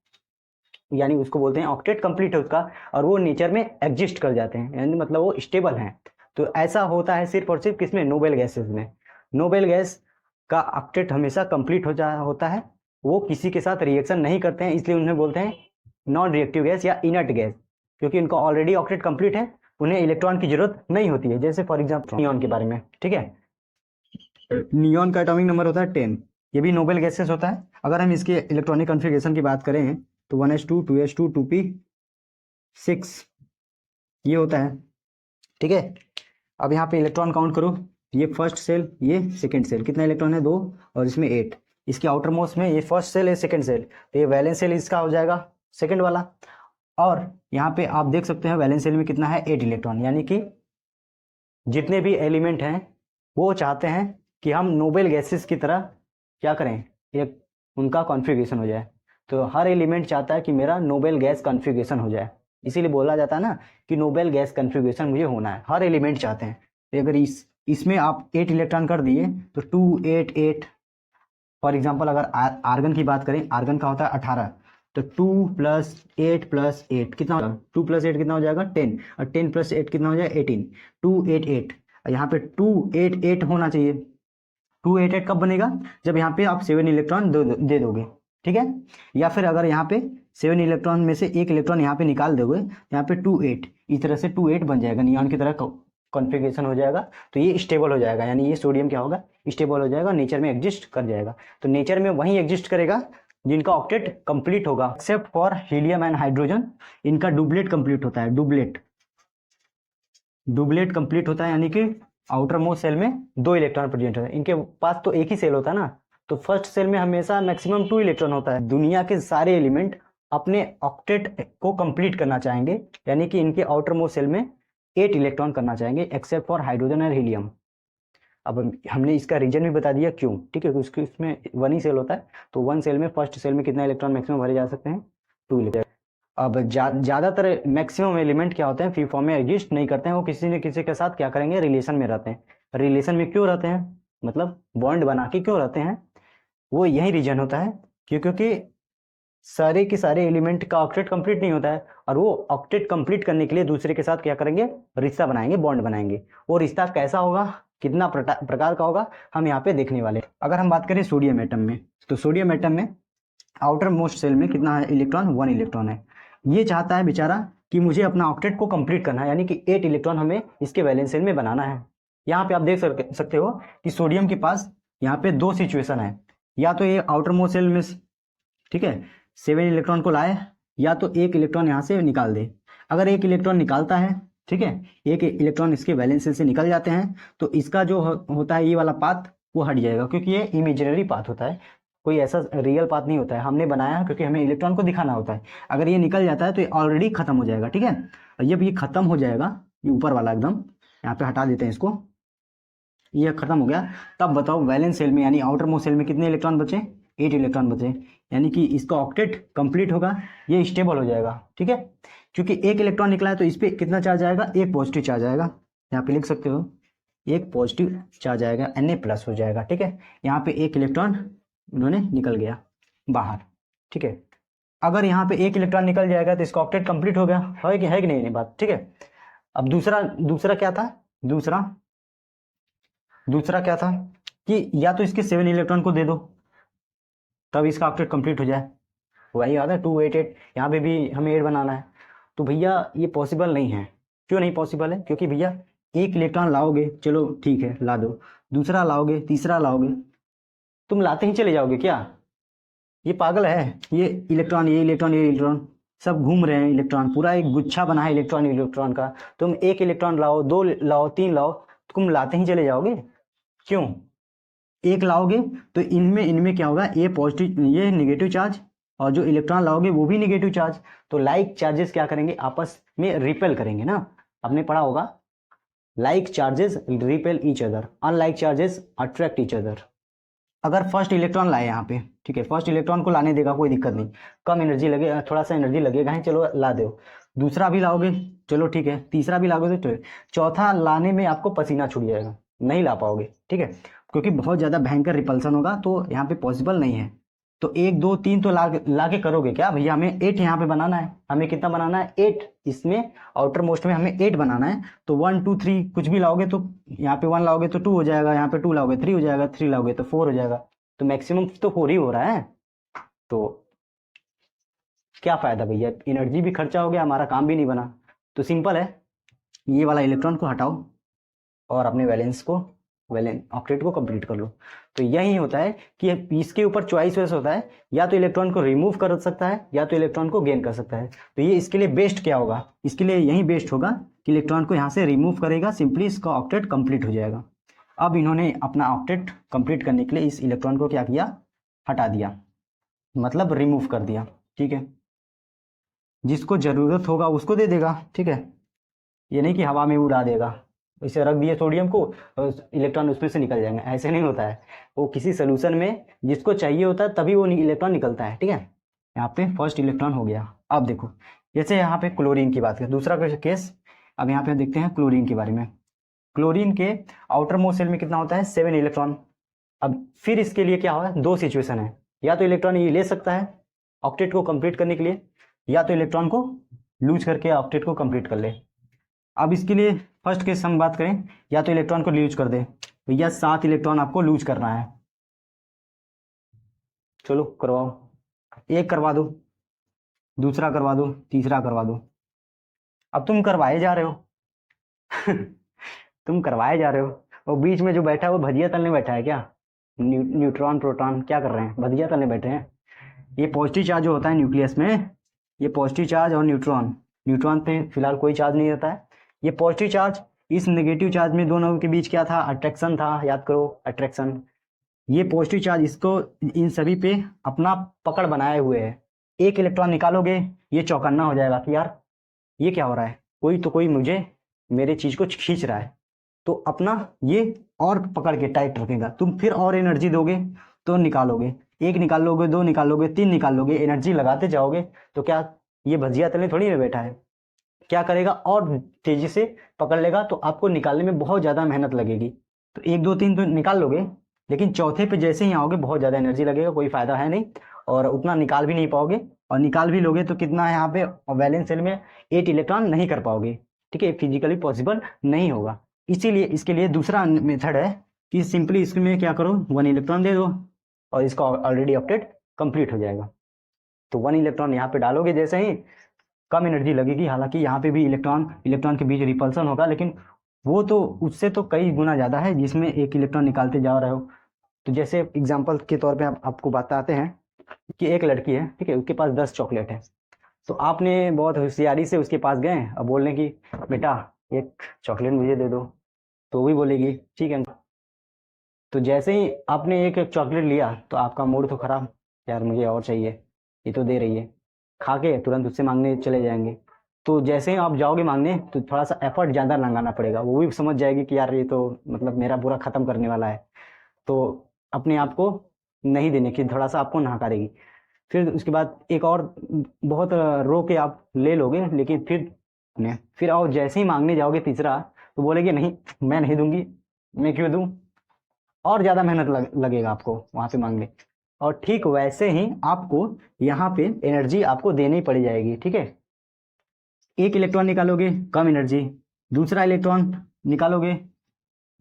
A: यानी उसको बोलते हैं ऑक्टेट कंप्लीट है उसका, और वो नेचर में एग्जिस्ट कर जाते हैं, यानी मतलब वो स्टेबल हैं। तो ऐसा होता है सिर्फ और सिर्फ किसमें? नोबेल गैसेस में। नोबेल गैस का ऑक्टेट हमेशा कंप्लीट होता है, वो किसी के साथ रिएक्शन नहीं करते हैं, इसलिए उन्हें बोलते हैं नॉन रिएक्टिव गैस या इनर्ट गैस, क्योंकि उनका ऑलरेडी ऑक्टेट कंप्लीट है, उन्हें इलेक्ट्रॉन की जरूरत नहीं होती है। जैसे फॉर एग्जाम्पल नियॉन के बारे में, ठीक है, नियॉन का एटॉमिक नंबर होता है 10, ये भी नोबेल गैसेस होता है। अगर हम इसके इलेक्ट्रॉनिक कॉन्फ़िगरेशन की बात करें तो 1s2 2s2 2p6 ये होता है। ठीक है, अब यहाँ पे इलेक्ट्रॉन काउंट करो, ये फर्स्ट सेल, ये सेकंड सेल, कितना इलेक्ट्रॉन है? 2, और इसमें 8। इसके आउटर मोस्ट में ये फर्स्ट सेल है, सेकंड सेल, तो ये वैलेंस सेल इसका हो जाएगा सेकंड वाला। और यहाँ पे आप देख सकते हैं वैलेंस सेल में कितना है? 8 इलेक्ट्रॉन। यानी कि जितने भी एलिमेंट हैं वो चाहते हैं कि हम नोबेल गैसेस की तरह क्या करें, एक उनका कॉन्फ़िगरेशन हो जाए। तो हर एलिमेंट चाहता है कि मेरा नोबेल गैस कॉन्फ़िगरेशन हो जाए, इसीलिए बोला जाता है ना कि नोबेल गैस कॉन्फ़िगरेशन मुझे होना है, हर एलिमेंट चाहते हैं। तो अगर इसमें आप 8 इलेक्ट्रॉन कर दिए तो 2 8 8 फॉर एग्जाम्पल अगर आर्गन की बात करें, आर्गन का होता है 18, तो 2 + 8 + 8 कितना होगा, 2 + 8 कितना हो जाएगा 10, और 10 + 8 कितना हो जाएगा 18, 288। यहाँ पे 288 होना चाहिए। 288 कब बनेगा, जब यहाँ पे आप 7 इलेक्ट्रॉन दे दोगे, ठीक है। या फिर अगर यहाँ पे 7 इलेक्ट्रॉन में से एक इलेक्ट्रॉन यहाँ पे निकाल दोगे, यहाँ पे 28, इस तरह से 28 बन जाएगा, नियॉन की तरह कॉन्फ़िगरेशन हो जाएगा। तो ये स्टेबल हो जाएगा, यानी ये सोडियम क्या होगा, स्टेबल हो जाएगा, नेचर में एग्जिस्ट कर जाएगा। तो नेचर में वही एग्जिस्ट करेगा जिनका ऑक्टेट कंप्लीट होगा, except for helium and hydrogen, इनका डुप्लेट कंप्लीट होता है, डुप्लेट कंप्लीट होता है, यानी कि आउटर मोस्ट सेल में 2 इलेक्ट्रॉन प्रेजेंट होता है। इनके पास तो एक ही सेल होता है ना, तो फर्स्ट सेल में हमेशा मैक्सिमम 2 इलेक्ट्रॉन होता है। दुनिया के सारे एलिमेंट अपने ऑक्टेट को कंप्लीट करना चाहेंगे, यानी कि इनके आउटर मोस्ट सेल में 8 इलेक्ट्रॉन करना चाहेंगे, एक्सेप्ट फॉर हाइड्रोजन और हीलियम। अब हमने इसका रीजन भी बता दिया क्यों, ठीक है, उसके उसमें 1 ही सेल होता है, तो 1 सेल में फर्स्ट सेल में कितना इलेक्ट्रॉन मैक्सिमम भरे जा सकते हैं, 2 इलेक्ट्रॉन। अब ज़्यादातर मैक्सिमम एलिमेंट क्या होते हैं, फ्री फॉर्म में एग्जिस्ट नहीं करते हैं, वो किसी न किसी के साथ क्या करेंगे, रिलेशन में रहते हैं। रिलेशन में क्यों रहते हैं, मतलब बॉन्ड बना के क्यों रहते हैं, वो यही रीजन होता है क्योंकि सारे के सारे एलिमेंट का ऑक्टेट कंप्लीट नहीं होता है, और वो ऑक्टेट कंप्लीट करने के लिए दूसरे के साथ क्या करेंगे, रिश्ता बनाएंगे, बॉन्ड बनाएंगे। वो रिश्ता कैसा होगा, कितना प्रकार का होगा, हम यहाँ पे देखने वाले। अगर हम बात करें सोडियम एटम में, तो सोडियम एटम में आउटर मोस्ट सेल में कितना है इलेक्ट्रॉन, 1 इलेक्ट्रॉन है। ये चाहता है बेचारा कि मुझे अपना ऑक्टेट को कंप्लीट करना है, यानी कि 8 इलेक्ट्रॉन हमें इसके वैलेंस सेल में बनाना है। यहाँ पे आप देख सकते हो कि सोडियम के पास यहाँ पे 2 सिचुएशन है, या तो ये आउटर मोस्ट सेल में, ठीक है, 7 इलेक्ट्रॉन को लाए, या तो 1 इलेक्ट्रॉन यहाँ से निकाल दे। अगर 1 इलेक्ट्रॉन निकालता है, ठीक है, 1 इलेक्ट्रॉन इसके वैलेंस सेल से निकल जाते हैं, तो इसका जो होता है ये वाला पाथ वो हट जाएगा, क्योंकि ये इमेजिनरी पाथ होता है, कोई ऐसा रियल पाथ नहीं होता है, हमने बनाया है क्योंकि हमें इलेक्ट्रॉन को दिखाना होता है। अगर ये निकल जाता है तो ये ऑलरेडी खत्म हो जाएगा, ठीक है। और जब ये खत्म हो जाएगा, ये ऊपर वाला एकदम यहाँ पे हटा देते हैं इसको, ये खत्म हो गया, तब बताओ वैलेंस सेल में यानी आउटर मोस्ट सेल में कितने इलेक्ट्रॉन बचे, 8 इलेक्ट्रॉन बचे, यानी कि इसका ऑक्टेट कंप्लीट होगा, ये स्टेबल हो जाएगा, ठीक है। क्योंकि 1 इलेक्ट्रॉन निकला है तो इस पर कितना चार्ज आएगा, 1 पॉजिटिव चार्ज आएगा, यहाँ पे लिख सकते हो 1 पॉजिटिव चार्ज आएगा, Na+ हो जाएगा, ठीक है। यहाँ पे 1 इलेक्ट्रॉन उन्होंने निकल गया बाहर, ठीक है। अगर यहाँ पे 1 इलेक्ट्रॉन निकल जाएगा तो इसका ऑक्टेट कंप्लीट हो गया, है कि नहीं बात, ठीक है। अब दूसरा क्या था, दूसरा क्या था कि या तो इसके 7 इलेक्ट्रॉन को दे दो तब इसका ऑक्टेट कंप्लीट हो जाए, वही याद है 288, यहाँ पे भी हमें 8 बनाना है। तो भैया ये पॉसिबल नहीं है। क्यों नहीं पॉसिबल है, क्योंकि भैया 1 इलेक्ट्रॉन लाओगे, चलो ठीक है ला दो, दूसरा लाओगे, तीसरा लाओगे, तुम लाते ही चले जाओगे क्या, ये पागल है। ये इलेक्ट्रॉन सब घूम रहे हैं, इलेक्ट्रॉन पूरा एक गुच्छा बना है इलेक्ट्रॉन का, तुम 1 इलेक्ट्रॉन लाओ, 2 लाओ, 3 लाओ, तुम लाते ही चले जाओगे। क्यों, 1 लाओगे तो इनमें क्या होगा, ये पॉजिटिव, ये नेगेटिव चार्ज, और जो इलेक्ट्रॉन लाओगे वो भी नेगेटिव चार्ज, तो लाइक चार्जेस क्या करेंगे, आपस में रिपेल करेंगे ना, आपने पढ़ा होगा, like charges repel each other, unlike charges attract each other. अगर फर्स्ट इलेक्ट्रॉन लाए यहाँ पे, ठीक है, फर्स्ट इलेक्ट्रॉन को लाने देगा, कोई दिक्कत नहीं, कम एनर्जी लगे, थोड़ा सा एनर्जी लगेगा ही, चलो ला दो, दूसरा भी लाओगे, चलो ठीक है, तीसरा भी लाओगे तो चौथा लाने में आपको पसीना छूट जाएगा, नहीं ला पाओगे, ठीक है, क्योंकि बहुत ज़्यादा भयंकर रिपल्सन होगा, तो यहाँ पे पॉसिबल नहीं है। तो 1 2 3 तो ला के करोगे क्या भैया, हमें 8 यहाँ पे बनाना है, हमें कितना बनाना है, 8, इसमें आउटर मोस्ट में हमें 8 बनाना है, तो 1 2 3 कुछ भी लाओगे तो यहाँ पे 1 लाओगे तो 2 हो जाएगा, यहाँ पे 2 लाओगे 3 हो जाएगा, 3 लाओगे तो 4 हो जाएगा, तो मैक्सिमम तो 4 ही हो रहा है, तो क्या फ़ायदा भैया, एनर्जी भी खर्चा हो गया, हमारा काम भी नहीं बना। तो सिंपल है, ये वाला इलेक्ट्रॉन को हटाओ और अपने वैलेंस ऑक्टेट को कंप्लीट कर लो। तो यही होता है कि इसके ऊपर चॉइस होता है, या तो इलेक्ट्रॉन को रिमूव कर सकता है या तो इलेक्ट्रॉन को गेन कर सकता है। तो ये इसके लिए बेस्ट क्या होगा, इसके लिए यही बेस्ट होगा कि इलेक्ट्रॉन को यहाँ से रिमूव करेगा, सिंपली इसका ऑक्टेट कंप्लीट हो जाएगा। अब इन्होंने अपना ऑक्टेट कंप्लीट करने के लिए इस इलेक्ट्रॉन को क्या किया, हटा दिया, मतलब रिमूव कर दिया, ठीक है। जिसको ज़रूरत होगा उसको दे देगा, ठीक है, ये नहीं कि हवा में उड़ा देगा, इसे रख दिए सोडियम को, इलेक्ट्रॉन उसमें से निकल जाएंगे, ऐसे नहीं होता है। वो किसी सोल्यूशन में जिसको चाहिए होता है तभी वो इलेक्ट्रॉन निकलता है, ठीक है। यहाँ पे फर्स्ट इलेक्ट्रॉन हो गया। अब देखो, जैसे यहाँ पे क्लोरीन की बात करें, दूसरा केस, अब यहाँ पे देखते हैं क्लोरीन के बारे में। क्लोरीन के आउटर मोस्ट सेल में कितना होता है, 7 इलेक्ट्रॉन। अब फिर इसके लिए क्या होगा, दो सिचुएशन है, या तो इलेक्ट्रॉन ये ले सकता है ऑक्टेट को कंप्लीट करने के लिए, या तो इलेक्ट्रॉन को लूज करके ऑक्टेट को कंप्लीट कर ले। अब इसके लिए फर्स्ट केस हम बात करें, या तो इलेक्ट्रॉन को लूज कर दे, भैया 7 इलेक्ट्रॉन आपको लूज करना है। चलो करवाओ, एक करवा दो, दूसरा करवा दो, तीसरा करवा दो। अब तुम करवाए जा रहे हो तुम करवाए जा रहे हो, और बीच में जो बैठा है वो भजिया तलने बैठा है क्या? न्यूट्रॉन प्रोटॉन क्या कर रहे हैं, भजिया तलने बैठे हैं। ये पॉजिटिव चार्ज जो होता है न्यूक्लियस में, ये पॉजिटिव चार्ज और न्यूट्रॉन, न्यूट्रॉन पे फिलहाल कोई चार्ज नहीं रहता है। ये पॉजिटिव चार्ज इस नेगेटिव चार्ज में दोनों के बीच क्या था, अट्रैक्शन था, याद करो अट्रैक्शन। ये पॉजिटिव चार्ज इसको इन सभी पे अपना पकड़ बनाए हुए है। एक इलेक्ट्रॉन निकालोगे ये चौकन्ना हो जाएगा कि यार ये क्या हो रहा है, कोई मुझे मेरे चीज को खींच रहा है, तो अपना ये और पकड़ के टाइट रखेगा। तुम फिर और एनर्जी दोगे तो निकालोगे, एक निकाल लोगे, दो निकाल लोगे, तीन निकाल लोगे, एनर्जी लगाते जाओगे तो क्या ये भजिया तले थोड़ी ना बैठा है, क्या करेगा और तेजी से पकड़ लेगा, तो आपको निकालने में बहुत ज़्यादा मेहनत लगेगी। तो एक दो तीन तो निकाल लोगे, लेकिन चौथे पे जैसे ही आओगे बहुत ज़्यादा एनर्जी लगेगा, कोई फायदा है नहीं, और उतना निकाल भी नहीं पाओगे, और निकाल भी लोगे तो कितना है यहाँ पे, वैलेंस शेल में 8 इलेक्ट्रॉन नहीं कर पाओगे। ठीक है, फिजिकली पॉसिबल नहीं होगा। इसीलिए इसके लिए दूसरा मेथड है कि सिंपली इसमें क्या करो, 1 इलेक्ट्रॉन दे दो और इसका ऑलरेडी ऑक्टेट कंप्लीट हो जाएगा। तो 1 इलेक्ट्रॉन यहाँ पे डालोगे, जैसे ही कम एनर्जी लगेगी, हालांकि यहाँ पे भी इलेक्ट्रॉन के बीच रिपल्सन होगा, लेकिन वो तो उससे तो कई गुना ज़्यादा है जिसमें एक इलेक्ट्रॉन निकालते जा रहे हो। तो जैसे एग्जाम्पल के तौर पे आपको बताते हैं कि एक लड़की है, ठीक है, उसके पास 10 चॉकलेट है, तो आपने बहुत होशियारी से उसके पास गए और बोलने की बेटा एक चॉकलेट मुझे दे दो, तो वो भी बोलेगी ठीक है। तो जैसे ही आपने एक चॉकलेट लिया तो आपका मूड तो खराब, यार मुझे और चाहिए, ये तो दे रही है, खा के तुरंत उससे मांगने चले जाएंगे। तो जैसे ही आप जाओगे मांगने तो थोड़ा सा एफर्ट ज़्यादा लगाना पड़ेगा, वो भी समझ जाएगी कि यार ये तो मतलब मेरा पूरा ख़त्म करने वाला है, तो अपने आप को नहीं देने की, थोड़ा सा आपको नकारेगी। फिर उसके बाद एक और बहुत रो के आप ले लोगे, लेकिन फिर और जैसे ही मांगने जाओगे तीसरा, तो बोलेगी नहीं मैं नहीं दूंगी, मैं क्यों दूं, और ज़्यादा मेहनत लगेगा आपको वहाँ पे मांगने। और ठीक वैसे ही आपको यहाँ पे एनर्जी आपको देनी पड़ जाएगी। ठीक है, एक इलेक्ट्रॉन निकालोगे कम एनर्जी, दूसरा इलेक्ट्रॉन निकालोगे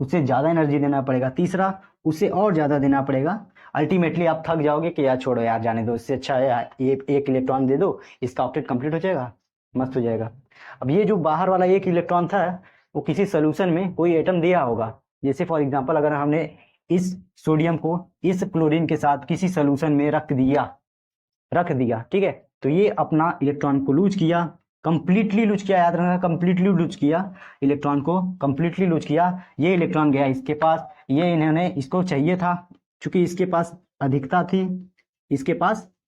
A: उससे ज़्यादा एनर्जी देना पड़ेगा, तीसरा उससे और ज़्यादा देना पड़ेगा। अल्टीमेटली आप थक जाओगे कि यार छोड़ो यार जाने दो, इससे अच्छा है यार ये एक इलेक्ट्रॉन दे दो, इसका ऑक्टेट कंप्लीट हो जाएगा, मस्त हो जाएगा। अब ये जो बाहर वाला एक इलेक्ट्रॉन था वो किसी सोल्यूशन में कोई एटम दिया होगा, जैसे फॉर एग्जांपल अगर हमने इस सोडियम को इस क्लोरीन के साथ किसी सोल्यूशन में रख दिया, ठीक है, तो ये अपना इलेक्ट्रॉन को लूज किया, कंप्लीटली लूज किया, याद रखना कंप्लीटली लूज किया, इलेक्ट्रॉन को कंप्लीटली लूज किया। ये इलेक्ट्रॉन गया इसके पास, ये इन्होंने इसको चाहिए था, क्योंकि इसके पास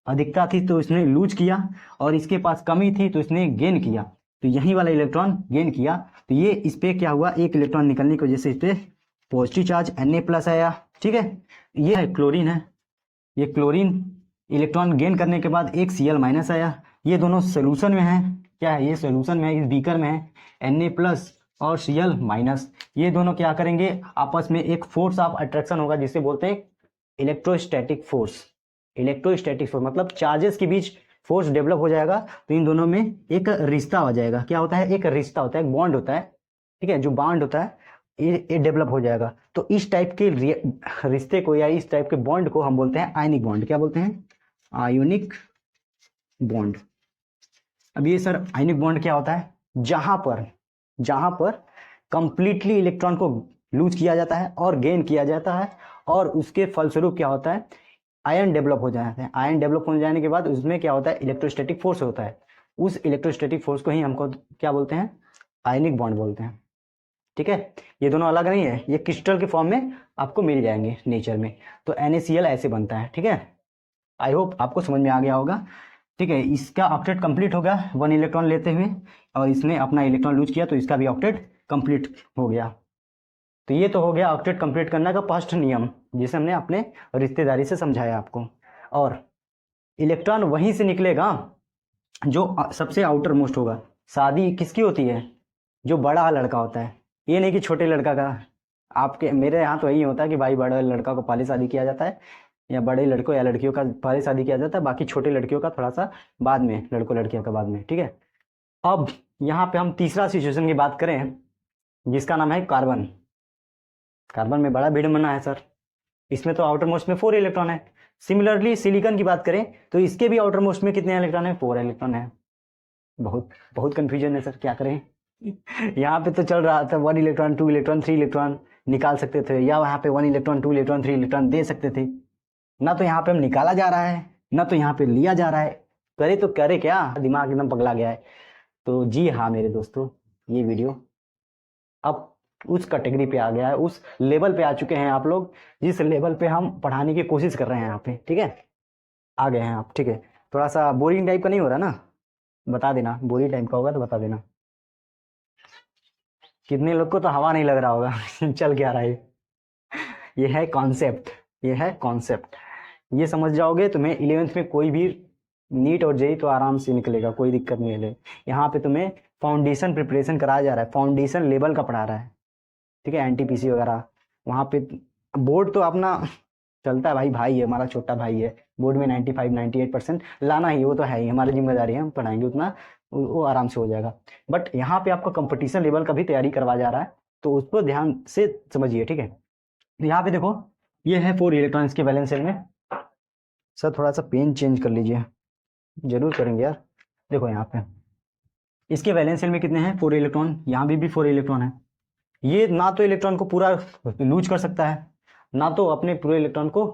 A: अधिकता थी तो इसने लूज किया, और इसके पास कमी थी तो इसने गेन किया, तो यही वाला इलेक्ट्रॉन गेन किया। तो ये इस पे क्या हुआ, एक इलेक्ट्रॉन निकलने की वजह से इस पे पॉजिटिव चार्ज Na+ आया। ठीक है, ये है क्लोरीन है, ये क्लोरीन इलेक्ट्रॉन गेन करने के बाद एक Cl- आया, ये दोनों सोल्यूशन में है, क्या है ये सोल्यूशन में है, इस बीकर में है Na+ और Cl-, ये दोनों क्या करेंगे आपस में एक फोर्स ऑफ अट्रैक्शन होगा जिसे बोलते हैं इलेक्ट्रोस्टैटिक फोर्स। मतलब चार्जेस के बीच फोर्स डेवलप हो जाएगा, तो इन दोनों में एक रिश्ता हो जाएगा। क्या होता है, एक रिश्ता होता है, बॉन्ड होता है, ठीक है, जो बॉन्ड होता है ये डेवलप हो जाएगा। तो इस टाइप के रिश्ते को या इस टाइप के बॉन्ड को हम बोलते हैं आयनिक बॉन्ड। क्या बोलते हैं, आयोनिक बॉन्ड। अब ये सर आयनिक बॉन्ड क्या होता है, जहां पर कंप्लीटली इलेक्ट्रॉन को लूज किया जाता है और गेन किया जाता है, और उसके फलस्वरूप क्या होता है, आयन डेवलप हो जाते हैं। आयन डेवलप हो जाने के बाद उसमें क्या होता है, इलेक्ट्रोस्टैटिक फोर्स होता है, उस इलेक्ट्रोस्टैटिक फोर्स को ही हमको क्या बोलते हैं, आयनिक बॉन्ड बोलते हैं। ठीक है, ये दोनों अलग नहीं है, ये क्रिस्टल के फॉर्म में आपको मिल जाएंगे नेचर में। तो NaCl ऐसे बनता है। ठीक है, आई होप आपको समझ में आ गया होगा। ठीक है, इसका ऑक्टेट कंप्लीट हो गया 1 इलेक्ट्रॉन लेते हुए, और इसने अपना इलेक्ट्रॉन लूज किया तो इसका भी ऑक्टेट कंप्लीट हो गया। तो ये तो हो गया ऑक्टेट कंप्लीट करने का फर्स्ट नियम, जिसे हमने अपने रिश्तेदारी से समझाया आपको। और इलेक्ट्रॉन वहीं से निकलेगा जो सबसे आउटर मोस्ट होगा। शादी किसकी होती है, जो बड़ा लड़का होता है, ये नहीं कि छोटे लड़का का। आपके मेरे यहाँ तो यही होता है कि भाई बड़े लड़का को पहले शादी किया जाता है, या बड़े लड़कों या लड़कियों का पहले शादी किया जाता है, बाकी छोटे लड़कियों का थोड़ा सा बाद में, लड़कों लड़कियों का बाद में, ठीक है। अब यहाँ पे हम तीसरा सिचुएशन की बात करें, जिसका नाम है कार्बन। कार्बन में बड़ा विडंबना है सर, इसमें तो आउटर मोस्ट में 4 इलेक्ट्रॉन है। सिमिलरली सिलिकॉन की बात करें तो इसके भी आउटर मोस्ट में कितने इलेक्ट्रॉन है, 4 इलेक्ट्रॉन है। बहुत बहुत कंफ्यूजन है सर, क्या करें। यहाँ पे तो चल रहा था 1 इलेक्ट्रॉन 2 इलेक्ट्रॉन 3 इलेक्ट्रॉन निकाल सकते थे, या वहाँ पे 1 इलेक्ट्रॉन 2 इलेक्ट्रॉन 3 इलेक्ट्रॉन दे सकते थे। ना तो यहाँ पे हम निकाला जा रहा है, ना तो यहाँ पे लिया जा रहा है, करे तो करे क्या, दिमाग एकदम पगला गया है। तो जी हाँ मेरे दोस्तों, ये वीडियो अब उस कैटेगरी पे आ गया है, उस लेवल पे आ चुके हैं आप लोग, जिस लेवल पे हम पढ़ाने की कोशिश कर रहे हैं यहाँ पे, ठीक है। आ गए हैं आप, ठीक है। थोड़ा सा बोरिंग टाइप का नहीं हो रहा ना, बता देना, बोरिंग टाइप का होगा तो बता देना। कितने लोग को तो हवा नहीं लग रहा होगा चल क्या रहा है। ये है कॉन्सेप्ट, ये है कॉन्सेप्ट। ये समझ जाओगे तुम्हें 11th में कोई भी नीट और जेई तो आराम से निकलेगा, कोई दिक्कत नहीं है। यहाँ पे तुम्हें फाउंडेशन प्रिपरेशन कराया जा रहा है, फाउंडेशन लेवल का पढ़ा रहा है, ठीक है। एनटीपीसी वगैरह वहाँ पे बोर्ड तो अपना चलता है, भाई है हमारा, छोटा भाई है। बोर्ड में 95-98% लाना ही, वो तो है ही, हमारी जिम्मेदारी है, हम पढ़ाएंगे उतना, वो आराम से हो जाएगा। बट यहाँ पे आपको कंपटीशन लेवल का भी तैयारी करवाया जा रहा है, तो उसको ध्यान से समझिए, ठीक है। यहाँ पे देखो, ये है 4 इलेक्ट्रॉन के वैलेंस शेल में। सर थोड़ा सा पेन चेंज कर लीजिए, जरूर करेंगे यार। देखो यहाँ पे इसके वैलेंस शेल में कितने हैं, 4 इलेक्ट्रॉन, यहाँ भी 4 इलेक्ट्रॉन है। ये ना तो इलेक्ट्रॉन को पूरा लूज कर सकता है, ना तो अपने पूरे इलेक्ट्रॉन को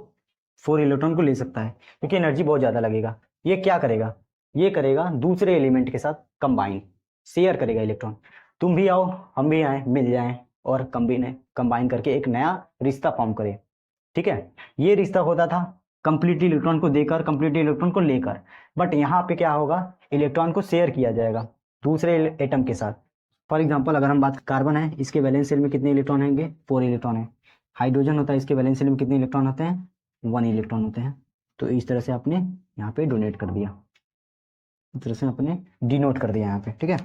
A: 4 इलेक्ट्रॉन को ले सकता है, क्योंकि एनर्जी बहुत ज़्यादा लगेगा। ये क्या करेगा, ये करेगा दूसरे एलिमेंट के साथ कंबाइन, शेयर करेगा इलेक्ट्रॉन। तुम भी आओ, हम भी आए, मिल जाएं और कंबाइन करके एक नया रिश्ता फॉर्म करें, ठीक है। ये रिश्ता होता था कंप्लीटली इलेक्ट्रॉन को देकर, कंप्लीटली इलेक्ट्रॉन को लेकर। बट यहाँ पे क्या होगा, इलेक्ट्रॉन को शेयर किया जाएगा दूसरे एटम के साथ। फॉर एग्जाम्पल अगर हम बात, कार्बन है, इसके वैलेंस शेल में कितने इलेक्ट्रॉन होंगे, 4 इलेक्ट्रॉन है। हाइड्रोजन होता है, इसके वैलेंस शेल में कितने इलेक्ट्रॉन होते हैं, 1 इलेक्ट्रॉन होते हैं। तो इस तरह से आपने यहाँ पे डोनेट कर दिया, इस तरह से आपने डिनोट कर दिया यहाँ पे, ठीक है।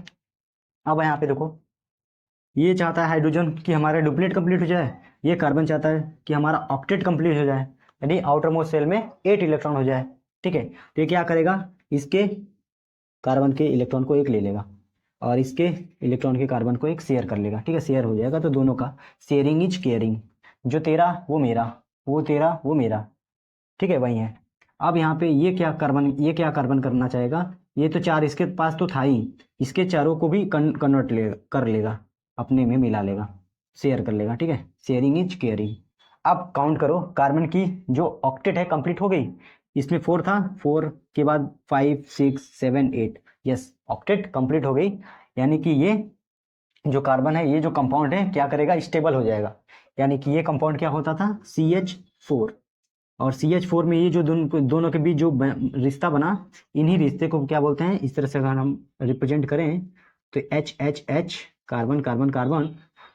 A: अब यहाँ पे देखो, ये चाहता है हाइड्रोजन कि हमारा डुप्लेट कंप्लीट हो जाए, ये कार्बन चाहता है कि हमारा ऑक्टेट कंप्लीट हो जाए, यानी आउटर मोस्ट शेल में 8 इलेक्ट्रॉन हो जाए, ठीक है। तो ये क्या करेगा, इसके कार्बन के इलेक्ट्रॉन को एक ले लेगा और इसके इलेक्ट्रॉन के कार्बन को एक शेयर कर लेगा, ठीक है। शेयर हो जाएगा तो दोनों का शेयरिंग इज केयरिंग, जो तेरा वो मेरा, वो तेरा वो मेरा, ठीक है, वही है। अब यहाँ पे ये क्या कार्बन करना चाहेगा, ये तो 4 इसके पास तो था ही, इसके चारों को भी कन्वर्ट कर लेगा, अपने में मिला लेगा, शेयर कर लेगा, ठीक है। Sharing is caring. अब काउंट करो, कार्बन की जो ऑक्टेट है कंप्लीट हो गई, इसमें 4 था, 4 के बाद 5 6 7 8, यस ऑक्टेट कंप्लीट हो गई। यानी कि ये जो कार्बन है, ये जो कंपाउंड है क्या करेगा, स्टेबल हो जाएगा। यानी कि ये कंपाउंड क्या होता था, CH4, और CH4 में ये जो दोनों के बीच जो रिश्ता बना, इन्हीं रिश्ते को क्या बोलते हैं, इस तरह से अगर हम रिप्रेजेंट करें तो HHH, कार्बन कार्बन कार्बन,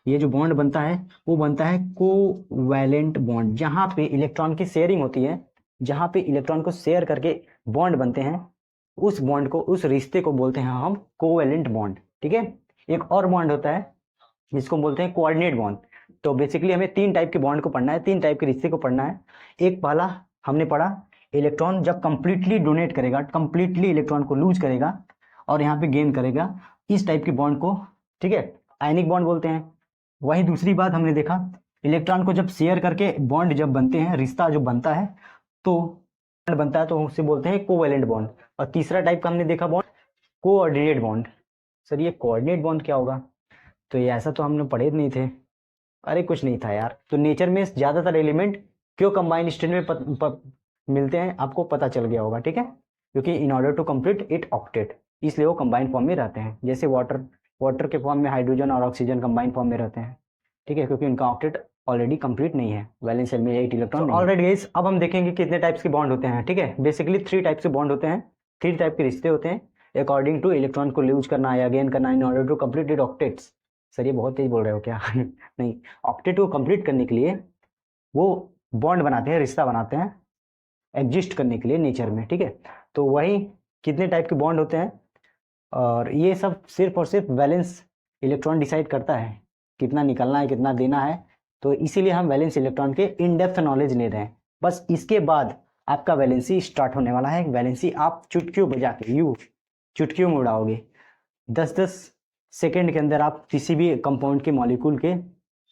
A: ये जो बॉन्ड बनता है वो बनता है कोवैलेंट बॉन्ड। जहाँ पे इलेक्ट्रॉन की शेयरिंग होती है, जहाँ पे इलेक्ट्रॉन को शेयर करके बॉन्ड बनते हैं, उस बॉन्ड को, उस रिश्ते को बोलते हैं हम कोवैलेंट बॉन्ड, ठीक है। एक और बॉन्ड होता है जिसको बोलते हैं कोऑर्डिनेट बॉन्ड। तो बेसिकली हमें 3 टाइप के बॉन्ड को पढ़ना है, 3 टाइप के रिश्ते को पढ़ना है। एक पहला हमने पढ़ा, इलेक्ट्रॉन जब कंप्लीटली डोनेट करेगा, कंप्लीटली इलेक्ट्रॉन को लूज करेगा और यहाँ पे गेन करेगा, इस टाइप के बॉन्ड को, ठीक है, आयनिक बॉन्ड बोलते हैं। वही दूसरी बात हमने देखा, इलेक्ट्रॉन को जब शेयर करके बॉन्ड जब बनते हैं, रिश्ता जो बनता है तो बनता है, तो उसे बोलते हैं कोवैलेंट बॉन्ड। और तीसरा टाइप का हमने देखा बॉन्ड, कोऑर्डिनेट बॉन्ड। सर ये कोऑर्डिनेट बॉन्ड क्या होगा, तो ये ऐसा तो हमने पढ़े नहीं थे। अरे कुछ नहीं था यार, तो नेचर में ज़्यादातर एलिमेंट क्यों कंबाइन स्टेट में मिलते हैं आपको पता चल गया होगा, ठीक है। क्योंकि in order to complete it octet, इसलिए वो कंबाइन फॉर्म में रहते हैं। जैसे वाटर के फॉर्म में हाइड्रोजन और ऑक्सीजन कंबाइन फॉर्म में रहते हैं, ठीक है, क्योंकि उनका ऑक्टेट ऑलरेडी कंप्लीट नहीं है, वैलेंस शेल में 8 इलेक्ट्रॉन। ऑलरेडी गाइस, अब हम देखेंगे कितने टाइप्स के बॉन्ड होते हैं, ठीक है। बेसिकली 3 टाइप के बॉन्ड होते हैं, 3 टाइप के रिश्ते होते हैं, अकॉर्डिंग टू इलेक्ट्रॉन को लूज करना या गेन करना in order to complete it octets. Sir ये बहुत तेज बोल रहे हो क्या नहीं, ऑक्टेट को कंप्लीट करने के लिए वो बॉन्ड बनाते हैं, रिश्ता बनाते हैं एग्जिस्ट करने के लिए नेचर में, ठीक है। तो वही कितने टाइप के बॉन्ड होते हैं, और ये सब सिर्फ और सिर्फ वैलेंस इलेक्ट्रॉन डिसाइड करता है, कितना निकलना है कितना देना है, तो इसीलिए हम वैलेंस इलेक्ट्रॉन के इन डेप्थ नॉलेज ले रहे हैं। बस इसके बाद आपका वैलेंसी स्टार्ट होने वाला है। वैलेंसी आप चुटकियों बजा के चुटकियों में उड़ाओगे। 10-10 सेकेंड के अंदर आप किसी भी कंपाउंड के मॉलिक्यूल के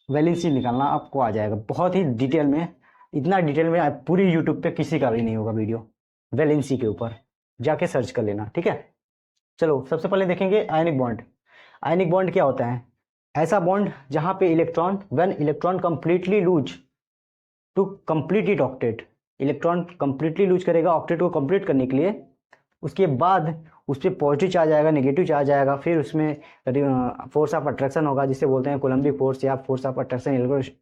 A: वैलेंसी निकालना आपको आ जाएगा। बहुत ही डिटेल में, इतना डिटेल में पूरी यूट्यूब पे किसी का भी नहीं होगा वीडियो वैलेंसी के ऊपर, जाके सर्च कर लेना, ठीक है। चलो सबसे पहले देखेंगे आयनिक बॉन्ड। आयनिक बॉन्ड क्या होता है? ऐसा बॉन्ड जहां पे electron, when electron completely lose to complete it octet, electron completely lose करेगा ऑक्टेट को कंप्लीट करने के लिए, उसके बाद उस पर पॉजिटिव चार्ज आएगा, नेगेटिव चार्ज आएगा, फिर उसमें फोर्स ऑफ अट्रैक्शन होगा जिसे बोलते हैं कोलम्बिक फोर्स या force of attraction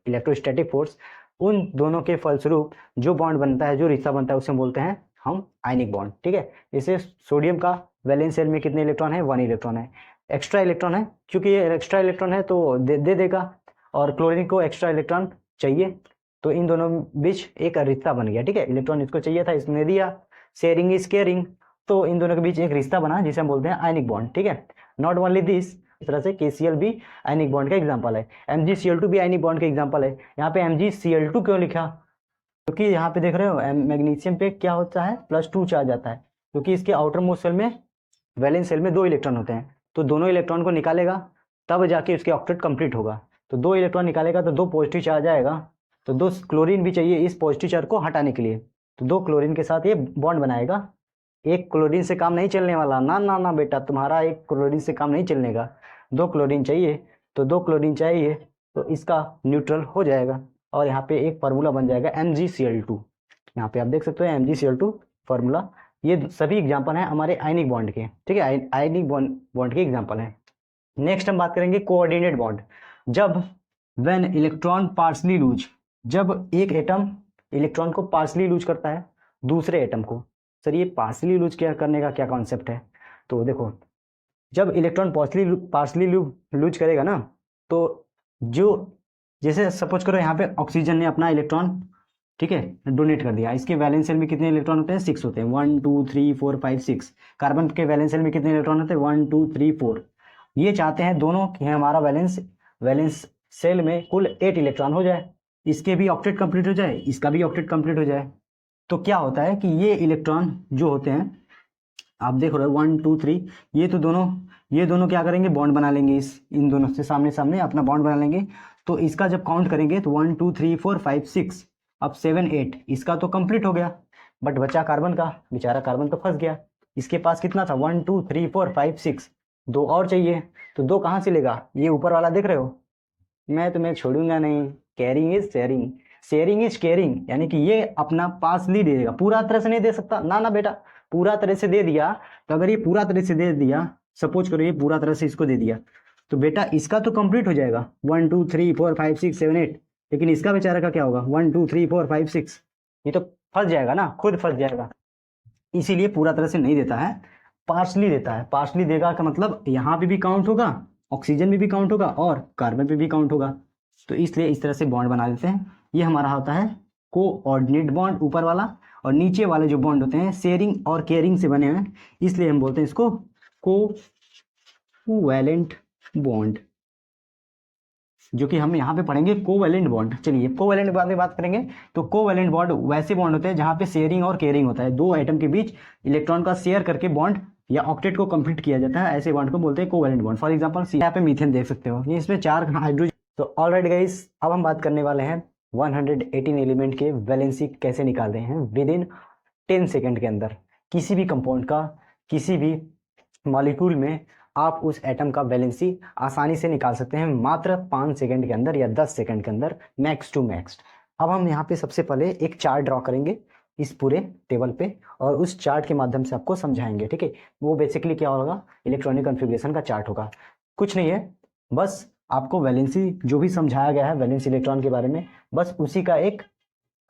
A: electrostatic force. उन दोनों के फलस्वरूप जो बॉन्ड बनता है, जो रिश्ता बनता है, उसे बोलते हैं हम आयनिक बॉन्ड, ठीक है। जैसे सोडियम का वैलेंस शेल में कितने इलेक्ट्रॉन है? 1 इलेक्ट्रॉन है। एक्स्ट्रा इलेक्ट्रॉन है, क्योंकि ये एक्स्ट्रा इलेक्ट्रॉन है तो दे देगा, और क्लोरीन को एक्स्ट्रा इलेक्ट्रॉन चाहिए, तो इन दोनों बीच एक रिश्ता बन गया, ठीक है। इलेक्ट्रॉन इसको चाहिए था, इसने दिया, शेयरिंग इज केयरिंग, तो इन दोनों के बीच एक रिश्ता बना जिसे हम बोलते हैं आयनिक बॉन्ड, ठीक है। नॉट ओनली दिस, इस तरह से KCl भी आयनिक बॉन्ड का एग्जांपल है, MgCl2 भी आयनिक बॉन्ड का एग्जांपल है। यहाँ पे MgCl2 क्यों लिखा? क्योंकि यहाँ पे देख रहे हो मैग्नीशियम पे क्या होता है? +2 चार्ज आता है, क्योंकि इसके आउटर मोस्ट शेल में, वैलेंस शेल में 2 इलेक्ट्रॉन होते हैं, तो दोनों इलेक्ट्रॉन को निकालेगा तब जाके उसके ऑक्टेट कंप्लीट होगा। तो 2 इलेक्ट्रॉन निकालेगा तो 2 पॉजिटिव चार्ज आएगा, तो 2 क्लोरीन भी चाहिए इस पॉजिटिव चार्ज को हटाने के लिए, तो 2 क्लोरीन के साथ ये बॉन्ड बनाएगा। एक क्लोरीन से काम नहीं चलने वाला, ना ना ना बेटा, तुम्हारा एक क्लोरीन से काम नहीं चलने का, 2 क्लोरीन चाहिए, तो 2 क्लोरीन चाहिए तो इसका न्यूट्रल हो जाएगा, और यहाँ पे एक फार्मूला बन जाएगा MgCl2। यहाँ पे आप देख सकते हो MgCl2 फार्मूला। ये सभी एग्जाम्पल हैं हमारे आयनिक बॉन्ड के, ठीक है, आयनिक बॉन्ड के एग्जाम्पल हैं। नेक्स्ट हम बात करेंगे कोऑर्डिनेट बॉन्ड। जब व्हेन इलेक्ट्रॉन पार्सली लूज, जब एक एटम इलेक्ट्रॉन को पार्सली लूज करता है दूसरे एटम को। सर ये पार्सली लूज क्या करने का क्या कॉन्सेप्ट है? तो देखो, जब इलेक्ट्रॉन पार्सली लूज करेगा ना, तो जो, जैसे सपोज करो यहाँ पे ऑक्सीजन ने अपना इलेक्ट्रॉन, ठीक है, डोनेट कर दिया। इसके वैलेंस शेल में कितने इलेक्ट्रॉन होते हैं? 6 होते हैं, 1 2 3 4 5 6। कार्बन के वैलेंस शेल में कितने इलेक्ट्रॉन होते हैं? 1 2 3 4। ये चाहते हैं दोनों कि हमारा वैलेंस शेल में कुल 8 इलेक्ट्रॉन हो जाए, इसके भी ऑक्टेट कंप्लीट हो जाए, इसका भी ऑक्टेट कंप्लीट हो जाए। तो क्या होता है कि ये इलेक्ट्रॉन जो होते हैं, आप देख रहे हो 1 2 3, ये दोनों क्या करेंगे? बॉन्ड बना लेंगे, इन दोनों से सामने सामने अपना बॉन्ड बना लेंगे। तो इसका जब काउंट करेंगे तो 1 2 3 4 5 6, अब 7 8, इसका तो कंप्लीट हो गया, बट बचा कार्बन का, बेचारा कार्बन तो फंस गया। इसके पास कितना था? 1 2 3 4 5 6, 2 और चाहिए, तो 2 कहाँ से लेगा? ये ऊपर वाला देख रहे हो, मैं तुम्हें छोड़ूंगा नहीं, caring is sharing, sharing is caring, यानी कि ये अपना पार्सली दे देगा, पूरा तरह से नहीं दे सकता, ना ना बेटा, पूरा तरह से दे दिया। तो अगर ये पूरा तरह से दे दिया, सपोज करो ये पूरा तरह से इसको दे दिया, तो बेटा इसका तो कंप्लीट हो जाएगा 1 2 3 4 5 6 7 8, लेकिन इसका बेचारा का क्या होगा? 1 2 3 4 5 6, ये तो फंस जाएगा ना, खुद फंस जाएगा। इसीलिए पूरा तरह से नहीं देता है, पार्सली देता है। पार्सली देगा का मतलब यहाँ पे भी काउंट होगा, ऑक्सीजन में भी काउंट होगा, और कार्बन पे भी काउंट होगा, तो इसलिए इस तरह से बॉन्ड बना देते हैं। ये हमारा होता है कोऑर्डिनेट बॉन्ड ऊपर वाला, और नीचे वाले जो बॉन्ड होते हैं शेयरिंग और केयरिंग से बने हैं, इसलिए हम बोलते हैं इसको कोवैलेंट बॉन्ड, जो कि हम यहाँ पे पढ़ेंगे कोवैलेंट बॉन्ड। चलिए कोवैलेंट बॉन्ड में बात करेंगे। तो कोवैलेंट बॉन्ड वैसे बॉन्ड होते हैं जहाँ पे शेयरिंग और केयरिंग होता है, 2 एटम के बीच इलेक्ट्रॉन का शेयर करके बॉन्ड या ऑक्टेट को कंप्लीट किया जाता है, ऐसे बॉन्ड को बोलते हैं कोवैलेंट बॉन्ड। फॉर एग्जांपल यहाँ पे मीथेन देख सकते हो, ये इसमें 4 हाइड्रोजन। तो ऑलराइट गाइस, अब हम बात करने वाले हैं 118 एलिमेंट के वैलेंसी कैसे निकालते हैं विद इन 10 सेकेंड के अंदर। किसी भी कंपाउंड का, किसी भी मॉलिक्यूल में आप उस एटम का वैलेंसी आसानी से निकाल सकते हैं, मात्र 5 सेकंड के अंदर या 10 सेकंड के अंदर, मैक्स टू मैक्स। अब हम यहाँ पे सबसे पहले एक चार्ट ड्रॉ करेंगे इस पूरे टेबल पे, और उस चार्ट के माध्यम से आपको समझाएंगे, ठीक है। वो बेसिकली क्या होगा? इलेक्ट्रॉनिक कॉन्फ़िगरेशन का चार्ट होगा, कुछ नहीं है, बस आपको वैलेंसी जो भी समझाया गया है वैलेंसी इलेक्ट्रॉन के बारे में, बस उसी का एक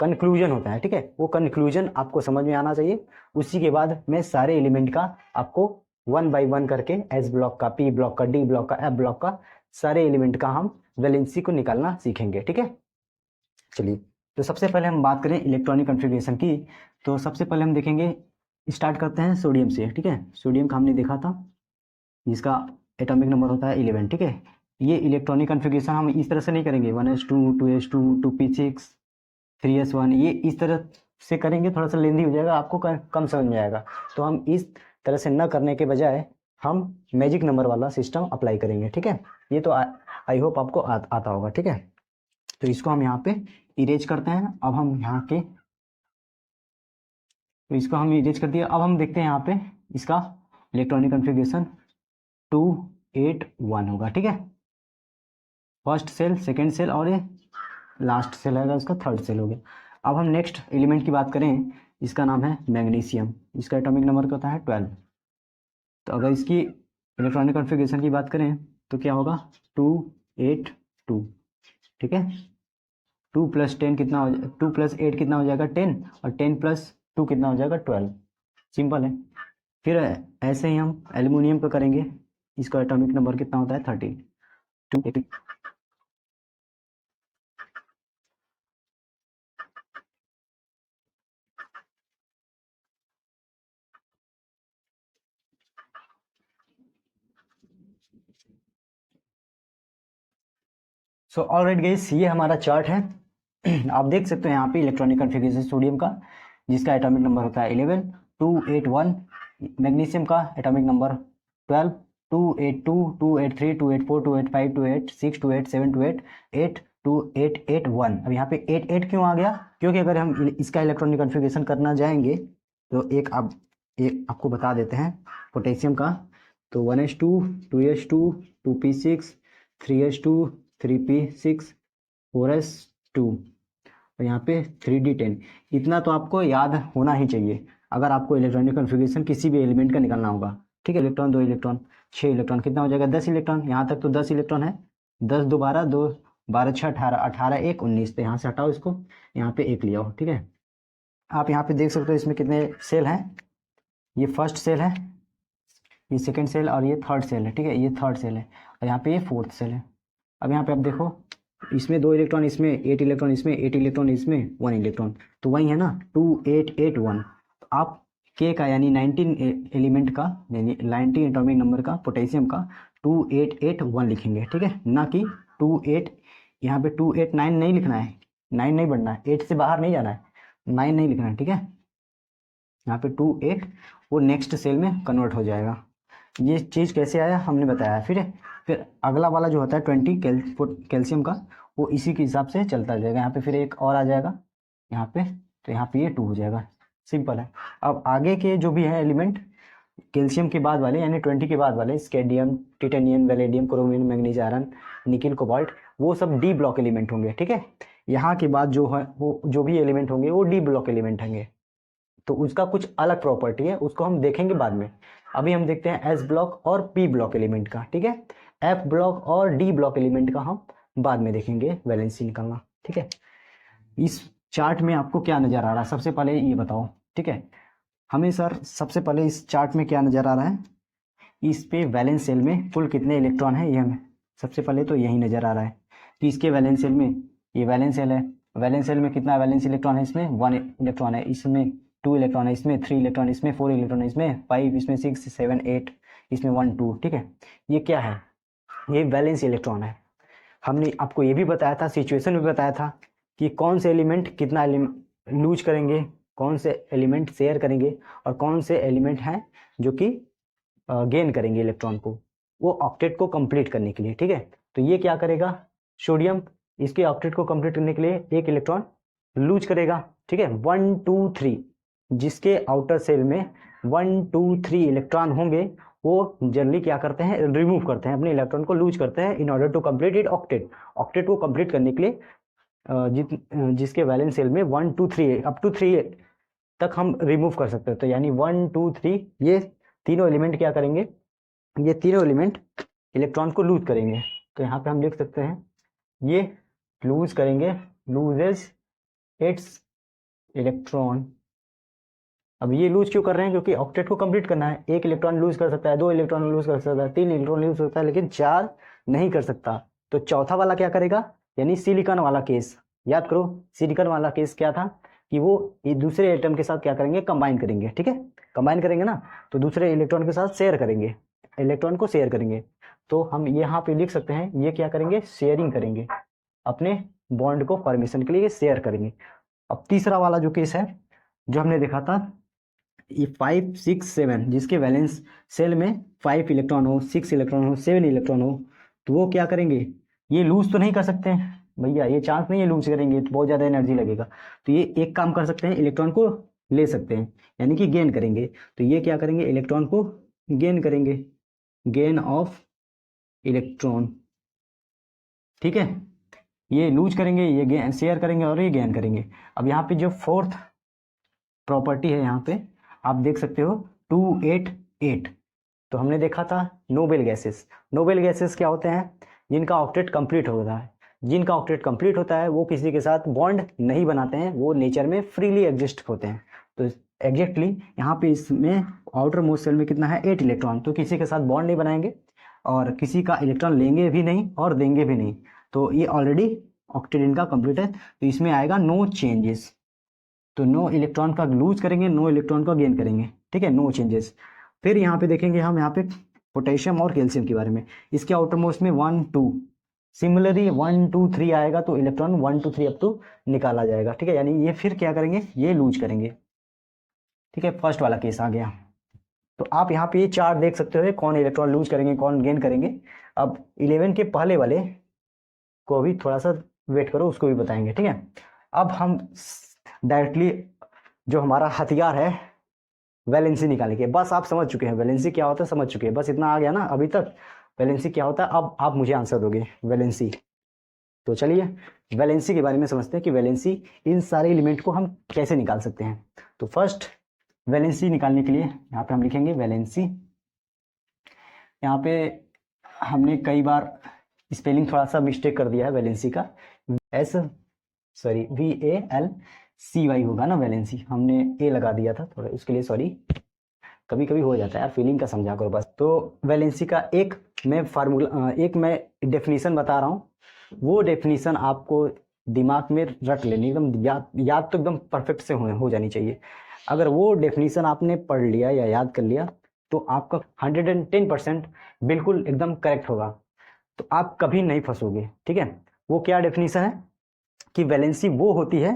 A: कंक्लूजन होता है, ठीक है। वो कंक्लूजन आपको समझ में आना चाहिए। उसी के बाद मैं सारे एलिमेंट का आपको 1 बाय 1 करके, एस ब्लॉक का, पी ब्लॉक का, डी ब्लॉक का, एफ ब्लॉक का, सारे एलिमेंट का हम वैलेंसी को निकालना सीखेंगे, ठीक है। चलिए, तो सबसे पहले हम बात करें इलेक्ट्रॉनिक कॉन्फ़िगरेशन की। तो सबसे पहले हम देखेंगे, स्टार्ट करते हैं सोडियम से, ठीक है। सोडियम का हमने देखा था, जिसका एटॉमिक नंबर होता है 11, ठीक है। ये इलेक्ट्रॉनिक कन्फिग्रेशन हम इस तरह से नहीं करेंगे 1s2 2s2 2p6 3s1, ये इस तरह से करेंगे थोड़ा सा लेंदी हो जाएगा, आपको कम समझ में आएगा। तो हम इस तरह से न करने के बजाय हम मैजिक नंबर वाला सिस्टम अप्लाई करेंगे, ठीक है। ये तो आई होप आपको आता होगा, ठीक है। तो इसको हम यहाँ पे इरेज करते हैं। अब हम यहाँ के, तो इसको हम इरेज कर दिया। अब हम देखते हैं यहाँ पे इसका इलेक्ट्रॉनिक कन्फिग्रेशन 281 होगा, ठीक है। फर्स्ट सेल, सेकेंड सेल और ये लास्ट सेल आएगा, उसका थर्ड सेल हो गया। अब हम नेक्स्ट एलिमेंट की बात करें, इसका नाम है मैग्नीशियम। इसका एटॉमिक नंबर क्या होता है 12। तो अगर इसकी इलेक्ट्रॉनिक कॉन्फ़िगरेशन की बात करें तो क्या होगा 282, ठीक है। 2 + 10 कितना हो जाएगा, 2 + 8 कितना हो जाएगा 10, और 10 + 2 कितना हो जाएगा 12। सिंपल है। फिर ऐसे ही हम एल्यूमिनियम का करेंगे। इसका एटॉमिक नंबर कितना होता है 13। सो ऑलराइट गाइस, ये हमारा चार्ट है। आप देख सकते हो यहाँ पे इलेक्ट्रॉनिक कॉन्फ़िगरेशन सोडियम का, जिसका एटॉमिक नंबर होता है 11, 281। मैग्नीशियम का एटॉमिक नंबर 12, 282, 283, 284, 285, 286, 287, 288, 2881। अब यहाँ पे 88 क्यों आ गया? क्योंकि अगर हम इसका इलेक्ट्रॉनिक कॉन्फ़िगरेशन करना जाएंगे तो एक आपको बता देते हैं पोटेशियम का। तो 1s2, 2s2, 2p6, 3s2, 3p6, 4s2, और यहाँ पे 3d10। इतना तो आपको याद होना ही चाहिए अगर आपको इलेक्ट्रॉनिक कॉन्फ़िगरेशन किसी भी एलिमेंट का निकालना होगा, ठीक है। इलेक्ट्रॉन, 2 इलेक्ट्रॉन, 6 इलेक्ट्रॉन, कितना हो जाएगा 10 इलेक्ट्रॉन। यहाँ तक तो 10 इलेक्ट्रॉन है। 10 2 12, 2 12 6 18, 18 1 19। तो यहाँ से हटाओ इसको, यहाँ पे 1 लिया हो, ठीक है। आप यहाँ पे देख सकते हो इसमें कितने सेल हैं। ये फर्स्ट सेल है, ये सेकेंड सेल, और ये थर्ड सेल है, ठीक है। ये थर्ड सेल है, और यहाँ पे ये फोर्थ सेल है। अब यहाँ पे आप देखो, इसमें 2 इलेक्ट्रॉन, इसमें 8 इलेक्ट्रॉन, इसमें 8 इलेक्ट्रॉन, इसमें 1 इलेक्ट्रॉन, तो वही है ना 2881। तो आप के का यानी 19 एलिमेंट का, यानी 19 एटॉमिक नंबर का पोटेशियम का 2881 लिखेंगे, ठीक है। ना कि 28, यहाँ पे 289 नहीं लिखना है, 9 नहीं बढ़ना है, 8 से बाहर नहीं जाना है, 9 नहीं लिखना है, ठीक है। यहाँ पे 28 वो नेक्स्ट सेल में कन्वर्ट हो जाएगा। ये चीज़ कैसे आया हमने बताया। फिर अगला वाला जो होता है 20 कैल्शियम का, वो इसी के हिसाब से चलता जाएगा। यहाँ पे फिर एक और आ जाएगा यहाँ पे, तो यहाँ पे ये 2 हो जाएगा। सिंपल है। अब आगे के जो भी है एलिमेंट कैल्शियम के बाद वाले, यानी 20 के बाद वाले, scandium, titanium, vanadium, chromium, manganese, iron, nickel, cobalt, वो सब डी ब्लॉक एलिमेंट होंगे, ठीक है। यहाँ के बाद जो है वो जो भी एलिमेंट होंगे वो डी ब्लॉक एलिमेंट होंगे। तो उसका कुछ अलग प्रॉपर्टी है, उसको हम देखेंगे बाद में। अभी हम देखते हैं एस ब्लॉक और पी ब्लॉक एलिमेंट का, ठीक है। एफ ब्लॉक और डी ब्लॉक एलिमेंट का हम बाद में देखेंगे वैलेंसी निकालना, ठीक है। इस चार्ट में आपको क्या नज़र आ रहा है सबसे पहले ये बताओ, ठीक है। हमें सर सबसे पहले इस चार्ट में क्या नज़र आ रहा है, इस पे वैलेंस सेल में कुल कितने इलेक्ट्रॉन है, ये हमें सबसे पहले तो यही नज़र आ रहा है कि इसके वैलेंस सेल में, ये वैलेंस सेल है, वैलेंस सेल में कितना वैलेंस इलेक्ट्रॉन है, इसमें 1 इलेक्ट्रॉन है, इसमें 2 इलेक्ट्रॉन है, इसमें 3 इलेक्ट्रॉन, इसमें 4 इलेक्ट्रॉन है, इसमें 5, इसमें 6 7 8, इसमें 1 2, ठीक है। ये क्या है, ये वैलेंस इलेक्ट्रॉन है। हमने आपको ये भी बताया था, सिचुएशन में बताया था कि कौन से एलिमेंट कितना लूज करेंगे, कौन से एलिमेंट शेयर करेंगे, और कौन से एलिमेंट हैं जो कि गेन करेंगे इलेक्ट्रॉन को, वो ऑक्टेट को कंप्लीट करने के लिए, ठीक है। तो ये क्या करेगा, सोडियम इसके ऑक्टेट को कंप्लीट करने के लिए एक इलेक्ट्रॉन लूज करेगा, ठीक है। 1 2 3, जिसके आउटर सेल में 1 2 3 इलेक्ट्रॉन होंगे, वो जनरली क्या करते हैं, रिमूव करते हैं, अपने इलेक्ट्रॉन को लूज करते हैं in order to complete it octet. Octet को कंप्लीट करने के लिए जिसके वैलेंस सेल में 1 2 3 अप टू 3 तक हम रिमूव कर सकते हैं। तो यानी 1 2 3 ये तीनों एलिमेंट क्या करेंगे, ये तीनों एलिमेंट इलेक्ट्रॉन को लूज करेंगे। तो यहाँ पे हम लिख सकते हैं ये लूज करेंगे, लूजेस इट्स इलेक्ट्रॉन। अब ये लूज क्यों कर रहे हैं, क्योंकि ऑक्टेट को कंप्लीट करना है। 1 इलेक्ट्रॉन लूज कर सकता है, 2 इलेक्ट्रॉन लूज कर सकता है, 3 इलेक्ट्रॉन लूज कर सकता है, लेकिन 4 नहीं कर सकता। तो चौथा वाला क्या करेगा, यानी सिलिकॉन वाला केस, याद करो सिलिकॉन वाला केस क्या था कि वो ये दूसरे एटम के साथ क्या करेंगे, कंबाइन करेंगे, ठीक है। कंबाइन करेंगे ना, तो दूसरे इलेक्ट्रॉन के साथ शेयर करेंगे, इलेक्ट्रॉन को शेयर करेंगे। तो हम यहाँ पे लिख सकते हैं ये क्या करेंगे, शेयरिंग करेंगे, अपने बॉन्ड को फॉर्मेशन के लिए शेयर करेंगे। अब तीसरा वाला जो केस है जो हमने देखा था, ये 5 6 7, जिसके वैलेंस सेल में 5 इलेक्ट्रॉन हो, 6 इलेक्ट्रॉन हो, 7 इलेक्ट्रॉन हो, तो वो क्या करेंगे, ये लूज तो नहीं कर सकते हैं भैया, ये चांस नहीं है लूज करेंगे तो बहुत ज़्यादा एनर्जी लगेगा। तो ये एक काम कर सकते हैं, इलेक्ट्रॉन को ले सकते हैं, यानी कि गेन करेंगे। तो ये क्या करेंगे, इलेक्ट्रॉन को गेन करेंगे, गेन ऑफ इलेक्ट्रॉन, ठीक है। ये लूज करेंगे, ये गेन शेयर करेंगे और ये गेन करेंगे। अब यहाँ पे जो फोर्थ प्रॉपर्टी है यहाँ पे आप देख सकते हो 288, तो हमने देखा था नोबेल गैसेस। नोबेल गैसेस क्या होते हैं, जिनका ऑक्टेट कंप्लीट होता है, जिनका ऑक्टेट कंप्लीट होता है वो किसी के साथ बॉन्ड नहीं बनाते हैं, वो नेचर में फ्रीली एग्जिस्ट होते हैं। तो एग्जैक्टली यहाँ पे इसमें आउटर मोस्ट सेल में कितना है, 8 इलेक्ट्रॉन, तो किसी के साथ बॉन्ड नहीं बनाएंगे और किसी का इलेक्ट्रॉन लेंगे भी नहीं और देंगे भी नहीं। तो ये ऑलरेडी ऑक्टेट इनका कंप्लीट है, तो इसमें आएगा नो चेंजेस। तो नो इलेक्ट्रॉन का लूज करेंगे, नो इलेक्ट्रॉन का गेन करेंगे, ठीक है, नो चेंजेस। फिर यहाँ पे देखेंगे हम यहाँ पे पोटेशियम और कैल्शियम के बारे में, इसके आउटर मोस्ट में 1 2, सिमिलरली 1 2 3 आएगा तो इलेक्ट्रॉन 1 2 3 अप टू निकाला जाएगा, ठीक है। यानी ये फिर क्या करेंगे, ये लूज करेंगे, ठीक है। फर्स्ट वाला केस आ गया। तो आप यहाँ पे ये चार्ट देख सकते हो, कौन इलेक्ट्रॉन लूज करेंगे कौन गेन करेंगे। अब 11 के पहले वाले को भी थोड़ा सा वेट करो, उसको भी बताएंगे, ठीक है। अब हम डायरेक्टली जो हमारा हथियार है वैलेंसी निकालेंगे। बस आप समझ चुके हैं वैलेंसी क्या होता है, समझ चुके हैं, बस इतना आ गया ना अभी तक, वैलेंसी क्या होता है। अब आप मुझे आंसर दोगे वैलेंसी। तो चलिए वैलेंसी के बारे में समझते हैं कि वैलेंसी इन सारे एलिमेंट को हम कैसे निकाल सकते हैं। तो फर्स्ट वैलेंसी निकालने के लिए यहाँ पे हम लिखेंगे वैलेंसी। यहाँ पे हमने कई बार स्पेलिंग थोड़ा सा मिस्टेक कर दिया है वैलेंसी का, VALCY होगा ना वैलेंसी, हमने ए लगा दिया था थोड़ा, उसके लिए सॉरी, कभी कभी हो जाता है यार, फीलिंग का समझा करो बस। तो वैलेंसी का एक मैं डेफिनेशन बता रहा हूँ, वो डेफिनेशन आपको दिमाग में रट लेनी, एकदम याद तो एकदम परफेक्ट से हो जानी चाहिए। अगर वो डेफिनेशन आपने पढ़ लिया या याद कर लिया तो आपका 110% बिल्कुल एकदम करेक्ट होगा, तो आप कभी नहीं फंसोगे, ठीक है। वो क्या डेफिनेशन है कि वैलेंसी वो होती है,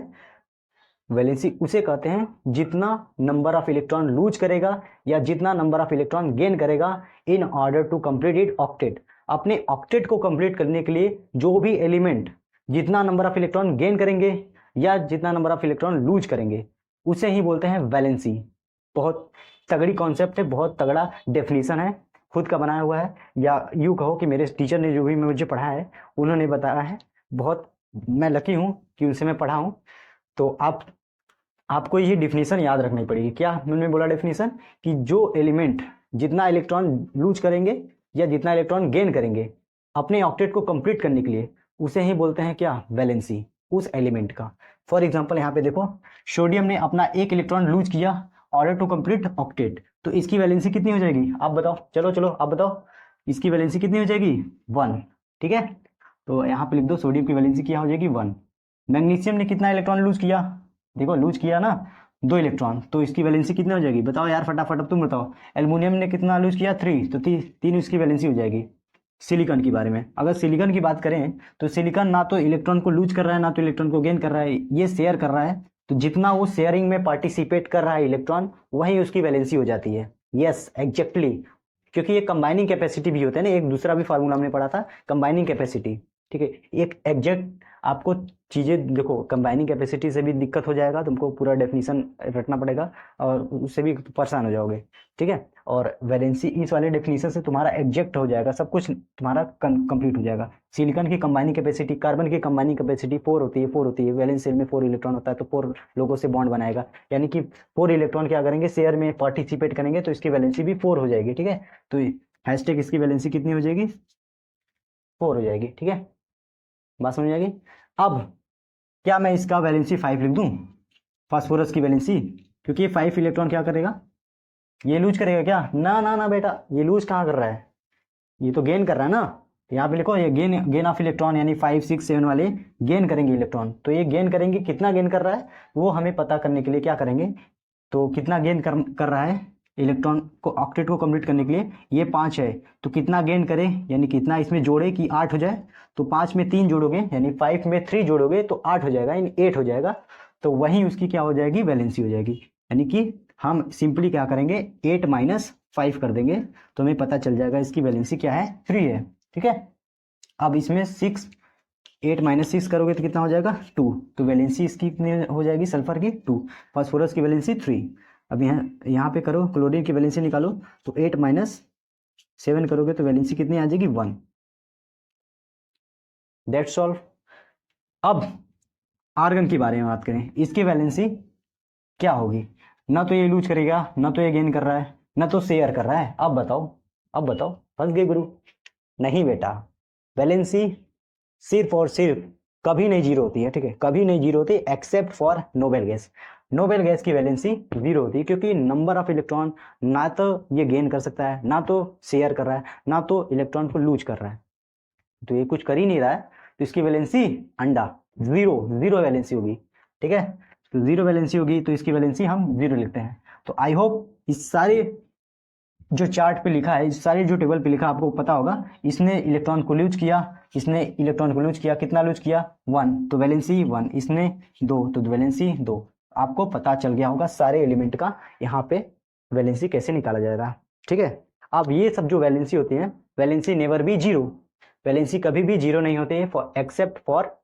A: वैलेंसी उसे कहते हैं जितना नंबर ऑफ इलेक्ट्रॉन लूज करेगा या जितना नंबर ऑफ इलेक्ट्रॉन गेन करेगा in order to complete it octet. अपने ऑक्टेट को कंप्लीट करने के लिए जो भी एलिमेंट जितना नंबर ऑफ इलेक्ट्रॉन गेन करेंगे या जितना नंबर ऑफ इलेक्ट्रॉन लूज करेंगे उसे ही बोलते हैं वैलेंसी। बहुत तगड़ी कॉन्सेप्ट है, बहुत तगड़ा डेफिनेशन है, खुद का बनाया हुआ है, या यूँ कहो कि मेरे टीचर ने जो भी मुझे पढ़ाया है उन्होंने बताया है, बहुत मैं लकी हूँ कि उनसे मैं पढ़ा हूँ। तो आपको ये डिफिनीशन याद रखनी पड़ेगी। क्या मैंने बोला डेफिनीशन, कि जो एलिमेंट जितना इलेक्ट्रॉन लूज करेंगे या जितना इलेक्ट्रॉन गेन करेंगे अपने ऑक्टेट को कंप्लीट करने के लिए उसे ही बोलते हैं क्या, वैलेंसी, उस एलिमेंट का। फॉर एग्जांपल यहाँ पे देखो, सोडियम ने अपना 1 इलेक्ट्रॉन लूज किया ऑर्डर टू कंप्लीट ऑक्टेट, तो इसकी वैलेंसी कितनी हो जाएगी आप बताओ, चलो आप बताओ, इसकी वैलेंसी कितनी हो जाएगी, 1, ठीक है। तो यहाँ पे लिख दो सोडियम की वैलेंसी क्या हो जाएगी, 1। मैग्नीशियम ने कितना इलेक्ट्रॉन लूज किया, देखो लूज किया ना 2 इलेक्ट्रॉन, तो इसकी वैलेंसी कितनी हो जाएगी बताओ यार फटाफट, अब तुम बताओ। एल्युमिनियम ने कितना लूज किया, 3, तो 3 इसकी वैलेंसी हो जाएगी। सिलिकॉन की बारे में अगर सिलिकॉन की बात करें तो सिलिकॉन ना तो इलेक्ट्रॉन को लूज कर रहा है ना तो इलेक्ट्रॉन को गेन कर रहा है, ये शेयर कर रहा है, तो जितना वो शेयरिंग में पार्टिसिपेट कर रहा है इलेक्ट्रॉन वही उसकी वैलेंसी हो जाती है। यस एग्जैक्टली, क्योंकि ये कंबाइनिंग कैपेसिटी भी होता है ना, एक दूसरा भी फार्मूला हमने पढ़ा था, कंबाइनिंग कैपेसिटी, ठीक है। एक एग्जैक्ट आपको चीज़ें देखो, कंबाइनिंग कैपेसिटी से भी दिक्कत हो जाएगा, तुमको पूरा डेफिनेशन रटना पड़ेगा और उससे भी परेशान हो जाओगे, ठीक है। और वैलेंसी इस वाले डेफिनेशन से तुम्हारा एग्जैक्ट हो जाएगा, सब कुछ तुम्हारा कंप्लीट हो जाएगा। सिलिकॉन की कंबाइनिंग कैपेसिटी, कार्बन की कंबाइनिंग कैपेसिटी 4 होती है, वैलेंस शेल में 4 इलेक्ट्रॉन होता है, तो 4 लोगों से बॉन्ड बनाएगा, यानी कि 4 इलेक्ट्रॉन क्या करेंगे, शेयर में पार्टिसिपेट करेंगे, तो इसकी वैलेंसी भी 4 हो जाएगी, ठीक है। तो हैशटैग इसकी वैलेंसी कितनी हो जाएगी, 4 हो जाएगी, ठीक है, बात समझ आएगी। अब क्या मैं इसका वैलेंसी 5 लिख दूं, फास्फोरस की वैलेंसी, क्योंकि ये 5 इलेक्ट्रॉन क्या करेगा, ये लूज करेगा क्या, ना बेटा, ये लूज कहाँ कर रहा है, ये तो गेन कर रहा है ना। तो यहाँ पे लिखो ये गेन ऑफ इलेक्ट्रॉन, यानी 5 6 7 वाले गेन करेंगे इलेक्ट्रॉन, तो ये गेन करेंगे, कितना गेन कर रहा है वो हमें पता करने के लिए क्या करेंगे, तो कितना गेन कर रहा है इलेक्ट्रॉन को ऑक्टेट को कंप्लीट करने के लिए ये 5 है, तो कितना गेन करे यानी कितना इसमें जोड़े कि 8 हो जाए। तो 5 में 3 जोड़ोगे यानी 5 में 3 जोड़ोगे तो 8 हो जाएगा यानी 8 हो जाएगा। तो वहीं उसकी क्या हो जाएगी, वैलेंसी हो जाएगी। यानी कि हम सिंपली क्या करेंगे 8 माइनस 5 कर देंगे तो हमें पता चल जाएगा इसकी वैलेंसी क्या है, 3 है। ठीक है, अब इसमें 8 माइनस 6 करोगे तो कितना हो जाएगा 2। तो वैलेंसी इसकी कितनी हो जाएगी सल्फर की 2। फास्फोरस की वैलेंसी 3। अब यहाँ पे करो क्लोरीन की वैलेंसी निकालो तो 8 माइनस 7 करोगे तो वैलेंसी कितनी आ जाएगी 1। That's all. अब आर्गन के बारे में बात करें, इसकी वैलेंसी क्या होगी। ना तो ये लूज करेगा, ना तो ये गेन कर रहा है, ना तो शेयर कर रहा है। अब बताओ, अब बताओ, फंस गए गुरु। नहीं बेटा, वैलेंसी सिर्फ और सिर्फ कभी नहीं जीरो होती है। ठीक है, कभी नहीं जीरो होती except for noble gas. Noble gas की वैलेंसी जीरो होती है क्योंकि नंबर ऑफ इलेक्ट्रॉन ना तो ये गेन कर सकता है, ना तो शेयर कर रहा है, ना तो इलेक्ट्रॉन को लूज कर रहा है। तो ये कुछ कर ही नहीं रहा है, तो इसकी वैलेंसी अंडा, जीरो वैलेंसी होगी। ठीक है, तो जीरो वैलेंसी होगी तो इसकी वैलेंसी हम जीरो लिखते हैं। तो आई होप इस सारे जो चार्ट पे लिखा है, इस सारे जो टेबल पे लिखा आपको पता होगा। इसने इलेक्ट्रॉन को लूज किया, इसने इलेक्ट्रॉन को लूज किया, कितना लूज किया 1, तो वैलेंसी 1। इसने 2 तो वैलेंसी 2। आपको पता चल गया होगा सारे एलिमेंट का यहाँ पे वैलेंसी कैसे निकाला जाएगा। ठीक है, अब ये सब जो वैलेंसी होती है, valency never be zero, valency कभी भी जीरो नहीं होते हैं except for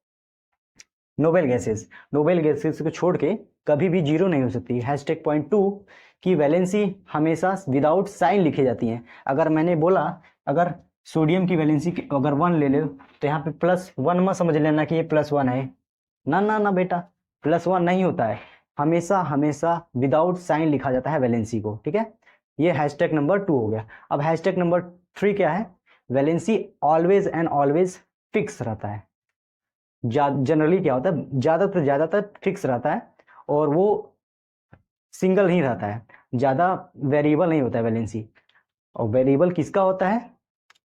A: noble gases. Noble gases को छोड़ के कभी भी जीरो नहीं हो सकती। हैशटैग पॉइंट 2 की वैलेंसी हमेशा विदाउट साइन लिखी जाती है। अगर मैंने बोला अगर सोडियम की वैलेंसी अगर 1 ले लो तो यहाँ पे +1 मत समझ लेना कि ये +1 है। ना ना ना बेटा, +1 नहीं होता है, हमेशा हमेशा विदाउट साइन लिखा जाता है वैलेंसी को। ठीक है, ये हैशटैग नंबर 2 हो गया। अब हैशटैग नंबर 3 क्या है, valency always and always fix रहता है। जनरली क्या होता है, ज़्यादातर फिक्स रहता है और वो सिंगल नहीं रहता है, ज़्यादा वेरिएबल नहीं होता है वैलेंसी। और वेरिएबल किसका होता है,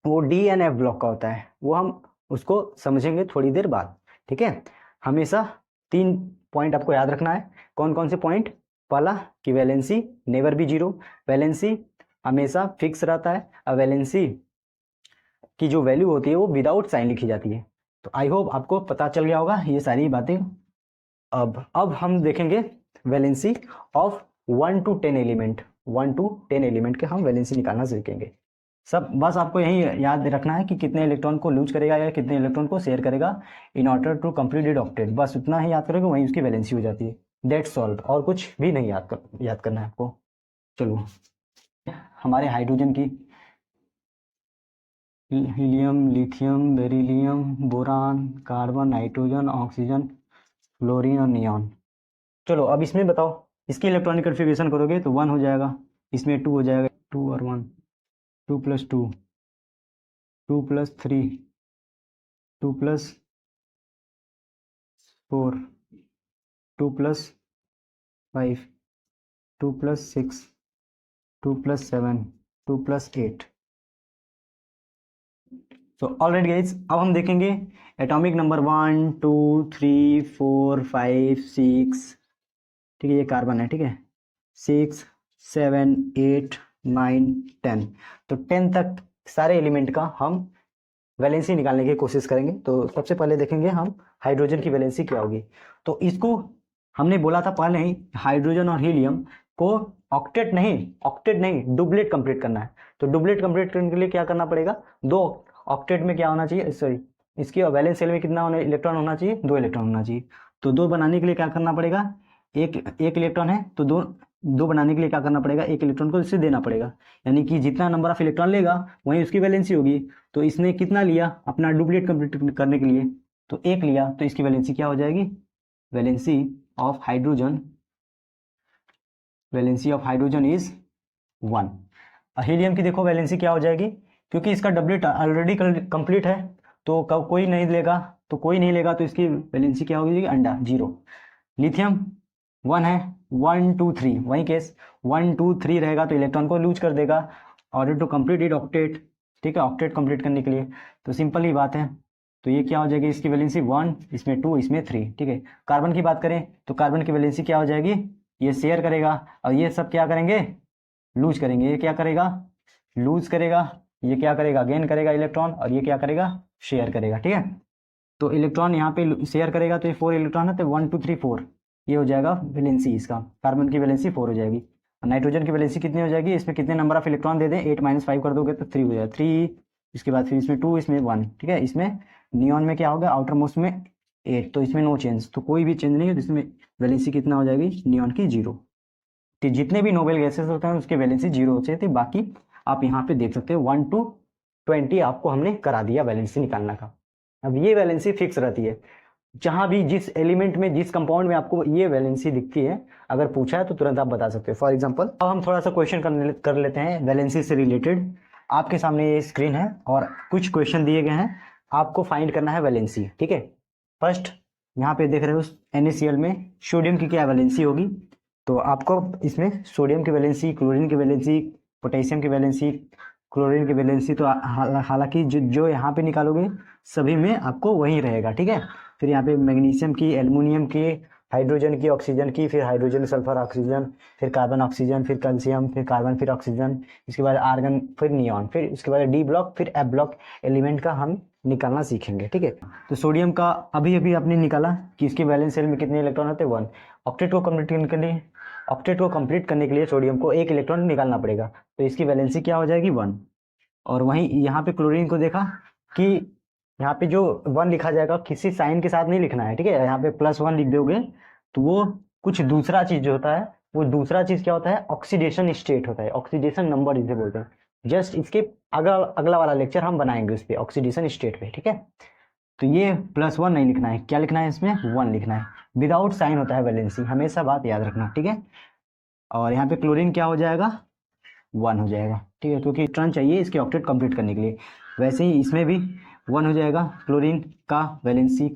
A: वो डी एंड एफ ब्लॉक का होता है, वो हम उसको समझेंगे थोड़ी देर बाद। ठीक है, हमेशा 3 पॉइंट आपको याद रखना है। कौन कौन से पॉइंट, पहला कि valency never be zero, valency हमेशा फिक्स रहता है, और वैलेंसी की जो वैल्यू होती है वो विदाउट साइन लिखी जाती है। तो आई होप आपको पता चल गया होगा ये सारी बातें। अब हम देखेंगे valency of 1 to 10 element. 1 to 10 element के हम वैलेंसी निकालना सीखेंगे। सब बस आपको यही याद रखना है कि कितने इलेक्ट्रॉन को लूज करेगा या कितने इलेक्ट्रॉन को शेयर करेगा in order to complete octet. बस उतना ही याद करोगे, वहीं उसकी वैलेंसी हो जाती है। दैट्स ऑल, और कुछ भी नहीं याद करना है आपको। चलो, हमारे हाइड्रोजन की helium, lithium, beryllium, boron, carbon, nitrogen, oxygen, fluorine और नियॉन। चलो अब इसमें बताओ, इसकी इलेक्ट्रॉनिक कन्फिग्रेशन करोगे तो 1 हो जाएगा, इसमें 2 हो जाएगा, 2 और 1, 2 + 2, 2 + 3, 2 + 4, 2 + 5, 2 + 6, 2 + 7, 2 + 8। तो ऑलराइट गाइस, अब हम देखेंगे एटॉमिक नंबर 1 2 3 4 5 6। ठीक है, ये कार्बन है। ठीक है, 6 7 8 9 10। तो 10 तक सारे एलिमेंट का हम वैलेंसी निकालने की कोशिश करेंगे। तो सबसे पहले देखेंगे हम हाइड्रोजन की वैलेंसी क्या होगी। तो इसको हमने बोला था पहले ही, हाइड्रोजन और हीलियम को ऑक्टेट नहीं डुप्लेट कंप्लीट करना है। तो डुप्लेट कंप्लीट करने के लिए क्या करना पड़ेगा, 2 ऑक्टेट में क्या होना चाहिए, सॉरी, इसकी वैलेंस सेल में कितना इलेक्ट्रॉन होना चाहिए, 2 इलेक्ट्रॉन होना चाहिए। तो 2 बनाने के लिए क्या करना पड़ेगा, एक इलेक्ट्रॉन है तो दो बनाने के लिए क्या करना पड़ेगा, 1 इलेक्ट्रॉन को इससे देना पड़ेगा। यानी कि जितना नंबर ऑफ इलेक्ट्रॉन लेगा वहीं उसकी वैलेंसी होगी। तो इसने कितना लिया अपना डुप्लीट कंप्लीट करने के लिए, तो 1 लिया, तो इसकी वैलेंसी क्या हो जाएगी, valency of hydrogen is 1। Helium की देखो वैलेंसी क्या हो जाएगी, क्योंकि इसका डबलेट ऑलरेडी कंप्लीट है तो कोई नहीं लेगा, तो इसकी वैलेंसी क्या होगी, अंडा, 0। लिथियम 1 है, 1 2 3 वही केस, 1 2 3 रहेगा तो इलेक्ट्रॉन को लूज कर देगा order to complete it octet. ठीक है, ऑक्टेट कंप्लीट करने के लिए, तो सिंपल ही बात है। तो ये क्या हो जाएगी, इसकी वैलेंसी 1, इसमें 2, इसमें 3। ठीक है, कार्बन की बात करें तो कार्बन की वैलेंसी क्या हो जाएगी, ये शेयर करेगा और ये सब क्या करेंगे, लूज करेंगे, ये क्या करेगा, लूज करेगा, ये क्या करेगा, गेन करेगा इलेक्ट्रॉन, और ये क्या करेगा, शेयर करेगा। ठीक है, तो इलेक्ट्रॉन यहाँ पे शेयर करेगा, तो ये 4 इलेक्ट्रॉन है, तो 1 2 3 4 ये हो जाएगा वैलेंसी इसका। कार्बन की वैलेंसी 4 हो जाएगी। नाइट्रोजन की वैलेंसी कितनी हो जाएगी, इसमें कितने नंबर ऑफ इलेक्ट्रॉन दे दें, 8 - 5 कर दोगे तो 3 हो जाएगा, 3। इसके बाद फिर इसमें 2, इसमें 1। ठीक है, इसमें नियॉन में क्या होगा, आउटर मोस्ट में 8, तो इसमें नो चेंज, तो कोई भी चेंज नहीं है, तो इसमें वैलेंसी कितना हो जाएगी नियॉन की 0। तो जितने भी नोबेल गैसेस होते हैं उसके वैलेंसी 0 होते थे। बाकी आप यहाँ पे देख सकते हो 1 to 20 आपको हमने करा दिया वैलेंसी निकालना का। अब ये वैलेंसी फिक्स रहती है, जहां भी जिस एलिमेंट में जिस कंपाउंड में आपको ये वैलेंसी दिखती है, अगर पूछा है तो तुरंत आप बता सकते हो। फॉर एग्जांपल अब हम थोड़ा सा क्वेश्चन कर लेते हैं वैलेंसी से रिलेटेड। आपके सामने ये स्क्रीन है और कुछ क्वेश्चन दिए गए हैं, आपको फाइंड करना है वैलेंसी। ठीक है, फर्स्ट यहाँ पे देख रहे हो NaCl में सोडियम की क्या वैलेंसी होगी, तो आपको इसमें सोडियम की वैलेंसी, क्लोरीन की वैलेंसी, पोटेशियम की वैलेंसी, क्लोरीन की वैलेंसी, तो हालांकि जो यहाँ पे निकालोगे सभी में आपको वही रहेगा। ठीक है, फिर यहाँ पे मैग्नीशियम की, एल्युमिनियम की, हाइड्रोजन की, ऑक्सीजन की, फिर हाइड्रोजन सल्फर ऑक्सीजन, फिर कार्बन ऑक्सीजन, फिर कैल्शियम, फिर कार्बन, फिर ऑक्सीजन, इसके बाद आर्गन, फिर नियॉन, फिर उसके बाद डी ब्लॉक, फिर एफ ब्लॉक एलिमेंट का हम निकालना सीखेंगे। ठीक है, तो सोडियम का अभी अभी आपने निकाला कि इसके वैलेंस शेल में कितने इलेक्ट्रॉन होते हैं, 1। ऑक्टेट को कंप्लीट करने के लिए सोडियम को 1 इलेक्ट्रॉन निकालना पड़ेगा, तो इसकी वैलेंसी क्या हो जाएगी, 1। और वहीं यहाँ पे क्लोरीन को देखा कि यहाँ पे जो 1 लिखा जाएगा किसी साइन के साथ नहीं लिखना है। ठीक है, यहाँ पे +1 लिख दोगे तो वो कुछ दूसरा चीज जो होता है, वो दूसरा चीज क्या होता है, ऑक्सीडेशन स्टेट होता है, ऑक्सीडेशन नंबर इसे बोलते हैं। जस्ट इसके अगला वाला लेक्चर हम बनाएंगे उस पर, ऑक्सीडेशन स्टेट पे। ठीक है, तो ये +1 नहीं लिखना है, क्या लिखना है इसमें, 1 लिखना है। विदाउट साइन होता है वैलेंसी, हमेशा बात याद रखना। ठीक है, और यहाँ पे क्लोरीन क्या हो जाएगा, 1 हो जाएगा। ठीक है, क्योंकि टर्न चाहिए इसके ऑक्टेट कंप्लीट करने के लिए। वैसे ही इसमें भी 1 हो जाएगा, क्लोरीन का वैलेंसी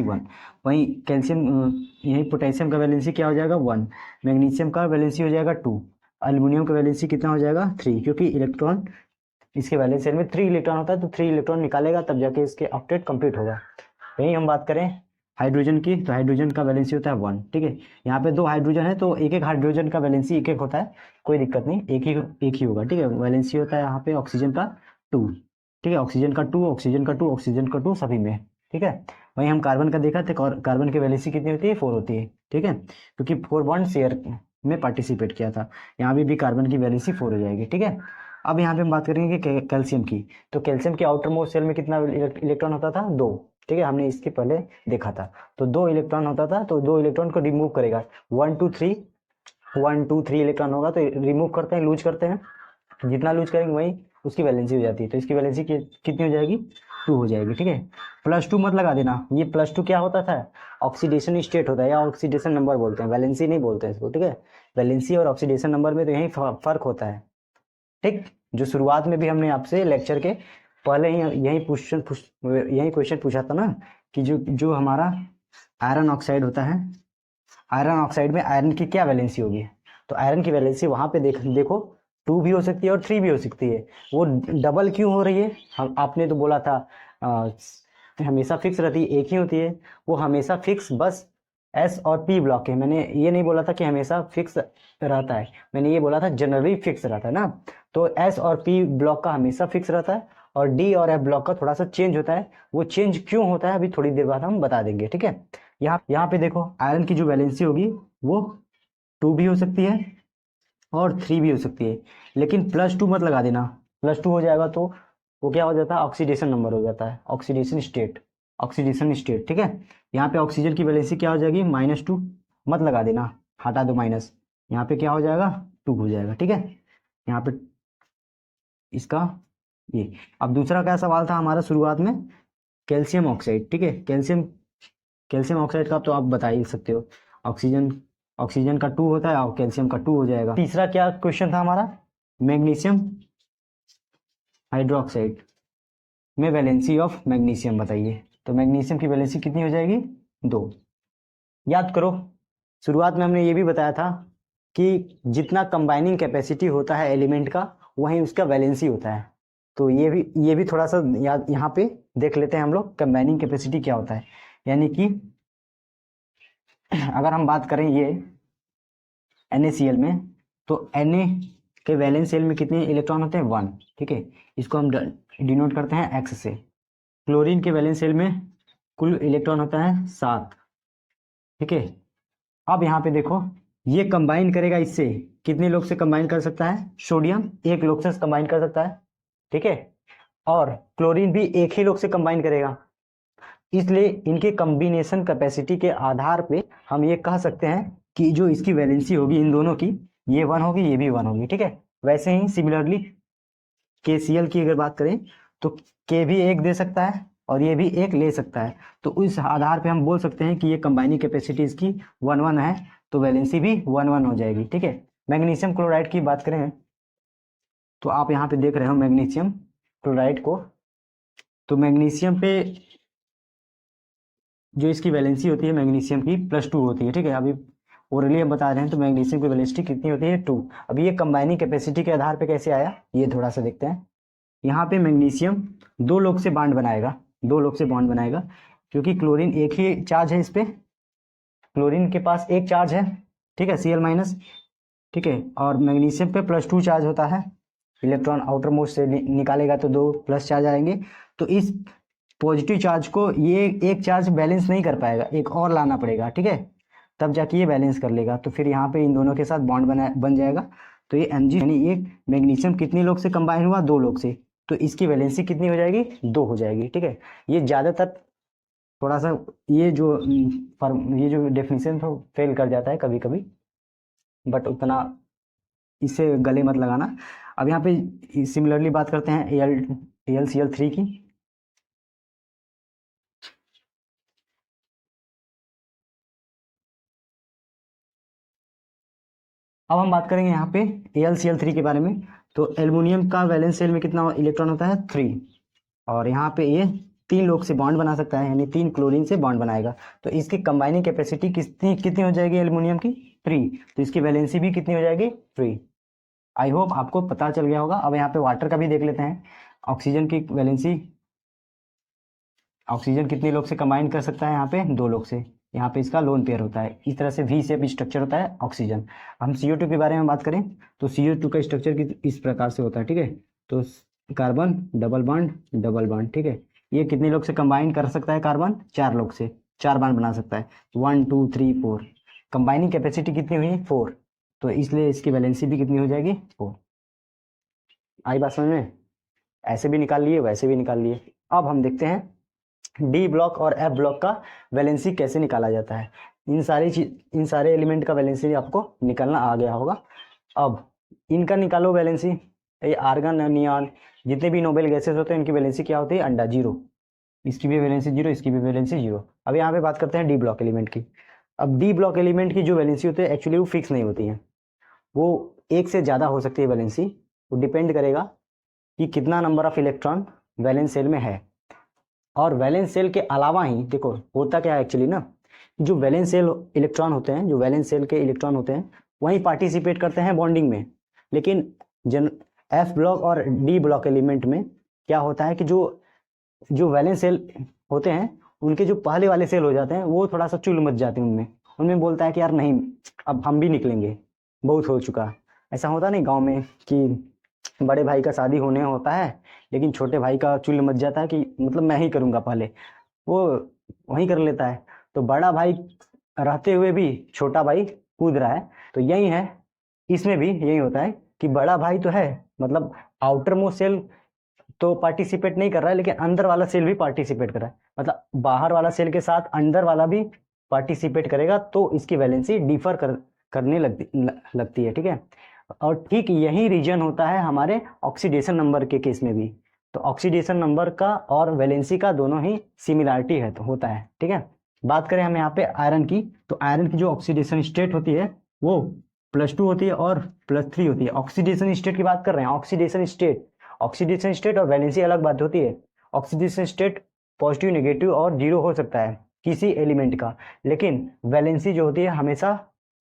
A: 1। वहीं कैल्शियम, यही पोटेशियम का वैलेंसी क्या हो जाएगा, 1। मैग्नीशियम का वैलेंसी हो जाएगा 2। एल्युमिनियम का वैलेंसी कितना हो जाएगा, 3, क्योंकि इलेक्ट्रॉन इसके वैलेंस शेल में 3 इलेक्ट्रॉन होता है, तो 3 इलेक्ट्रॉन निकालेगा तब जाके इसके ऑक्टेट कंप्लीट होगा। वहीं हम बात करें हाइड्रोजन की, तो हाइड्रोजन का वैलेंसी होता है 1। ठीक है, यहाँ पे 2 हाइड्रोजन है, तो एक हाइड्रोजन का वैलेंसी एक होता है, कोई दिक्कत नहीं, एक ही होगा। ठीक है, वैलेंसी होता है यहाँ पे ऑक्सीजन का 2। ठीक है, ऑक्सीजन का 2, ऑक्सीजन का 2, ऑक्सीजन का 2 सभी में। ठीक है, वहीं हम कार्बन का देखा था, कार्बन की वैलेंसी कितनी होती है, 4 होती है। ठीक है, क्योंकि 4 बॉन्ड शेयर में पार्टिसिपेट किया था, यहाँ भी कार्बन की वैलेंसी 4 हो जाएगी। ठीक है, अब यहाँ पे हम बात करेंगे कैल्शियम की, तो कैल्शियम के आउटर मोस्ट शेल में कितना इलेक्ट्रॉन होता था, 2। ठीक है, हमने इसके पहले देखा था, तो 2 इलेक्ट्रॉन होता था, तो 2 इलेक्ट्रॉन को रिमूव करेगा, 1 2 3 1 2 3 इलेक्ट्रॉन होगा, तो रिमूव करते हैं, लूज करते हैं, जितना लूज करेंगे वही उसकी वैलेंसी हो जाती है, तो इसकी वैलेंसी कितनी हो जाएगी, 2 हो जाएगी। ठीक है, +2 मत लगा देना, ये +2 क्या होता था, ऑक्सीडेशन स्टेट होता है, या ऑक्सीडेशन नंबर बोलते हैं, वैलेंसी नहीं बोलते हैं इसको। ठीक है, वैलेंसी और ऑक्सीडेशन नंबर में तो यही फर्क होता है। ठीक, जो शुरुआत में भी हमने आपसे लेक्चर के पहले ही यही क्वेश्चन पूछा था ना, कि जो हमारा आयरन ऑक्साइड होता है, आयरन ऑक्साइड में आयरन की क्या वैलेंसी होगी, तो आयरन की वैलेंसी वहां पे देखो 2 भी हो सकती है और 3 भी हो सकती है। वो डबल क्यों हो रही है, हम आपने तो बोला था हमेशा फिक्स रहती है, एक ही होती है, वो हमेशा फिक्स बस S और P ब्लॉक है। मैंने ये नहीं बोला था कि हमेशा फिक्स रहता है, मैंने ये बोला था जनरली फिक्स रहता है ना, तो S और P ब्लॉक का हमेशा फिक्स रहता है, और D और F ब्लॉक का थोड़ा सा चेंज होता है। वो चेंज क्यों होता है अभी थोड़ी देर बाद हम बता देंगे। ठीक है, यहाँ पे देखो आयरन की जो वैलेंसी होगी वो 2 भी हो सकती है और 3 भी हो सकती है, लेकिन +2 मत लगा देना, +2 हो जाएगा तो वो क्या हो जाता है, ऑक्सीडेशन नंबर हो जाता है, ऑक्सीडेशन स्टेट। ठीक है, यहाँ पे ऑक्सीजन की वैलेंसी क्या हो जाएगी, -2 मत लगा देना, हटा दो माइनस, यहाँ पे क्या हो जाएगा, 2 हो जाएगा। ठीक है, यहाँ पे इसका ये। अब दूसरा क्या सवाल था हमारा शुरुआत में, कैल्शियम ऑक्साइड। ठीक है, कैल्शियम ऑक्साइड का तो आप बता ही सकते हो, ऑक्सीजन का 2 होता है और कैल्शियम का 2 हो जाएगा। तीसरा क्या क्वेश्चन था हमारा, मैग्नीशियम हाइड्रोक्साइड में वैलेंसी ऑफ मैग्नीशियम बताइए, तो मैग्नीशियम की वैलेंसी कितनी हो जाएगी, 2। याद करो शुरुआत में हमने ये भी बताया था कि जितना कंबाइनिंग कैपेसिटी होता है एलिमेंट का, वहीं उसका वैलेंसी होता है। तो ये भी थोड़ा सा याद यहाँ पे देख लेते हैं हम लोग, कंबाइनिंग कैपेसिटी क्या होता है। यानी कि अगर हम बात करें ये NaCl में, तो Na कि वैलेंस शेल में कितने इलेक्ट्रॉन होते हैं 1, ठीक है, इसको हम डिनोट करते हैं एक्स से। क्लोरीन के वैलेंस शेल में कुल इलेक्ट्रॉन होता है 7, ठीक है। अब यहाँ पे देखो ये कंबाइन करेगा इससे, कितने लोग से कंबाइन कर सकता है, सोडियम एक लोग से कंबाइन कर सकता है, ठीक है, और क्लोरीन भी एक ही लोग से कंबाइन करेगा। इसलिए इनके कॉम्बिनेशन कैपेसिटी के आधार पे हम ये कह सकते हैं कि जो इसकी वैलेंसी होगी इन दोनों की, ये 1 होगी, ये भी 1 होगी, ठीक है। वैसे ही सिमिलरली KCl की अगर बात करें तो K भी एक दे सकता है और ये भी एक ले सकता है, तो उस आधार पे हम बोल सकते हैं कि ये कंबाइनिंग कैपेसिटी इसकी 1-1 है, तो वैलेंसी भी 1-1 हो जाएगी, ठीक है। मैग्नीशियम क्लोराइड की बात करें तो आप यहाँ पे देख रहे हो मैग्नीशियम क्लोराइड को, तो मैग्नीशियम पे जो इसकी वैलेंसी होती है मैग्नीशियम की +2 होती है, ठीक है। अभी ओरली हम बता रहे हैं तो मैग्नीशियम की वैलेंसी कितनी होती है 2। अभी ये कंबाइनिंग कैपेसिटी के आधार पे कैसे आया ये थोड़ा सा देखते हैं। यहाँ पे मैग्नीशियम 2 लोग से बॉन्ड बनाएगा, 2 लोग से बॉन्ड बनाएगा, क्योंकि क्लोरीन एक ही चार्ज है, इस पे क्लोरीन के पास एक चार्ज है, ठीक है, Cl-, ठीक है, और मैग्नीशियम पे +2 चार्ज होता है, इलेक्ट्रॉन आउटर मोस्ट से निकालेगा तो 2 प्लस चार्ज आएंगे, तो इस पॉजिटिव चार्ज को ये एक चार्ज बैलेंस नहीं कर पाएगा, एक और लाना पड़ेगा, ठीक है, तब जाके ये बैलेंस कर लेगा, तो फिर यहाँ पे इन दोनों के साथ बॉन्ड बन जाएगा, तो ये Mg यानी ये मैग्नीशियम कितने लोग से कंबाइन हुआ 2 लोग से, तो इसकी वैलेंसी कितनी हो जाएगी 2 हो जाएगी, ठीक है। ये ज़्यादातर थोड़ा सा ये जो डेफिनेशन तो फेल कर जाता है कभी कभी, बट उतना इसे गले मत लगाना। अब यहाँ पे सिमिलरली बात करते हैं AlCl3 की। अब हम बात करेंगे यहाँ पे AlCl3 के बारे में। तो एल्युमिनियम का वैलेंस शेल में कितना इलेक्ट्रॉन होता है 3, और यहाँ पे ये 3 लोग से बॉन्ड बना सकता है, यानी 3 क्लोरीन से बॉन्ड बनाएगा, तो इसकी कंबाइनिंग कैपेसिटी कितनी कितनी हो जाएगी एल्युमिनियम की 3, तो इसकी वैलेंसी भी कितनी हो जाएगी 3। आई होप आपको पता चल गया होगा। अब यहाँ पे वाटर का भी देख लेते हैं। ऑक्सीजन की वैलेंसी, ऑक्सीजन कितने लोग से कंबाइन कर सकता है, यहाँ पे 2 लोग से, यहाँ पे इसका लोन पेयर होता है, इस तरह से V शेप स्ट्रक्चर होता है ऑक्सीजन। हम CO2 के बारे में बात करें तो CO2 का स्ट्रक्चर इस प्रकार से होता है, ठीक है, तो कार्बन डबल बॉन्ड, ठीक है, ये कितने लोग से कंबाइन कर सकता है कार्बन 4 लोग से, 4 बॉन्ड बना सकता है, 1 2 3 4, कंबाइनिंग कैपेसिटी कितनी हुई 4, तो इसलिए इसकी वैलेंसी भी कितनी हो जाएगी 4। आई बात समझ में, ऐसे भी निकाल लिए वैसे भी निकाल लिए। अब हम देखते हैं D ब्लॉक और F ब्लॉक का वैलेंसी कैसे निकाला जाता है। इन सारे एलिमेंट का वैलेंसी आपको निकालना आ गया होगा। अब इनका निकालो वैलेंसी, ये आर्गन नियॉन जितने भी नोबेल गैसेस होते हैं इनकी वैलेंसी क्या होती है अंडा 0, इसकी भी वैलेंसी 0, इसकी भी वैलेंसी 0। अब यहाँ पे बात करते हैं D ब्लॉक एलिमेंट की। अब D ब्लॉक एलिमेंट की जो वैलेंसी होती है एक्चुअली वो फिक्स नहीं होती है, वो एक से ज़्यादा हो सकती है वैलेंसी, वो डिपेंड करेगा कि कितना number of electron valence shell में है। और वैलेंस सेल के अलावा ही देखो होता क्या है एक्चुअली ना, जो वैलेंस सेल इलेक्ट्रॉन होते हैं, जो वैलेंस सेल के इलेक्ट्रॉन होते हैं वही पार्टिसिपेट करते हैं बॉन्डिंग में, लेकिन F ब्लॉक और D ब्लॉक एलिमेंट में क्या होता है कि जो वैलेंस सेल होते हैं उनके जो पहले वाले सेल हो जाते हैं वो थोड़ा सा चुल मच जाते हैं, उनमें बोलता है कि यार नहीं अब हम भी निकलेंगे, बहुत हो चुका। ऐसा होता नहीं गाँव में कि बड़े भाई का शादी होने होता है लेकिन छोटे भाई का चुल मच जाता है कि मतलब मैं ही करूँगा, पहले वो वहीं कर लेता है, तो बड़ा भाई रहते हुए भी छोटा भाई कूद रहा है, तो यही है, इसमें भी यही होता है कि बड़ा भाई तो है, मतलब आउटर मोस्ट सेल तो पार्टिसिपेट नहीं कर रहा है लेकिन अंदर वाला सेल भी पार्टिसिपेट कर रहा है, मतलब बाहर वाला सेल के साथ अंदर वाला भी पार्टिसिपेट करेगा, तो इसकी वैलेंसी डिफर करने लगती है, ठीक है। और ठीक यही रीजन होता है हमारे ऑक्सीडेशन नंबर के केस में भी, तो ऑक्सीडेशन नंबर का और वैलेंसी का दोनों ही सिमिलरिटी है तो होता है, ठीक है। बात करें हम यहाँ पे आयरन की, तो आयरन की जो ऑक्सीडेशन स्टेट होती है वो +2 होती है और +3 होती है। ऑक्सीडेशन स्टेट की बात कर रहे हैं, ऑक्सीडेशन स्टेट और वैलेंसी अलग बात होती है। ऑक्सीडेशन स्टेट पॉजिटिव, नेगेटिव और 0 हो सकता है किसी एलिमेंट का, लेकिन वैलेंसी जो होती है हमेशा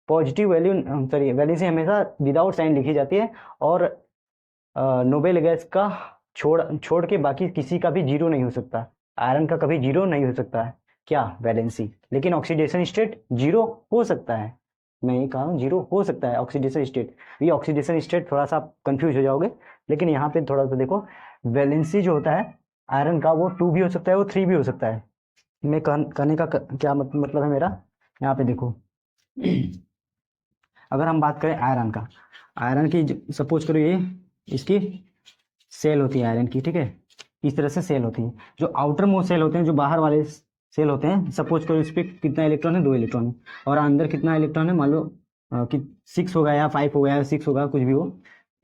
A: पॉजिटिव वैलेंसी हमेशा विदाउट साइन लिखी जाती है, और नोबेल गैस का छोड़ के बाकी किसी का भी 0 नहीं हो सकता। आयरन का कभी 0 नहीं हो सकता है क्या वैलेंसी, लेकिन ऑक्सीडेशन स्टेट 0 हो सकता है। मैं ये कहा हूँ 0 हो सकता है ऑक्सीडेशन स्टेट। ये ऑक्सीडेशन स्टेट थोड़ा सा आप कंफ्यूज हो जाओगे, लेकिन यहाँ पे थोड़ा सा देखो, वैलेंसी जो होता है आयरन का वो 2 भी हो सकता है, वो 3 भी हो सकता है। मैं कहने का क्या मतलब है मेरा, यहाँ पे देखो अगर हम बात करें आयरन का, आयरन की सपोज करो ये इसकी सेल होती है आयरन की, ठीक है, इस तरह से सेल होती है। जो आउटर मोस्ट सेल होते हैं, जो बाहर वाले सेल होते हैं, सपोज करो इस पर कितना इलेक्ट्रॉन है, 2 इलेक्ट्रॉन है, और अंदर कितना इलेक्ट्रॉन है, मान लो कि 6 होगा या 5 होगा या 6 होगा, कुछ भी हो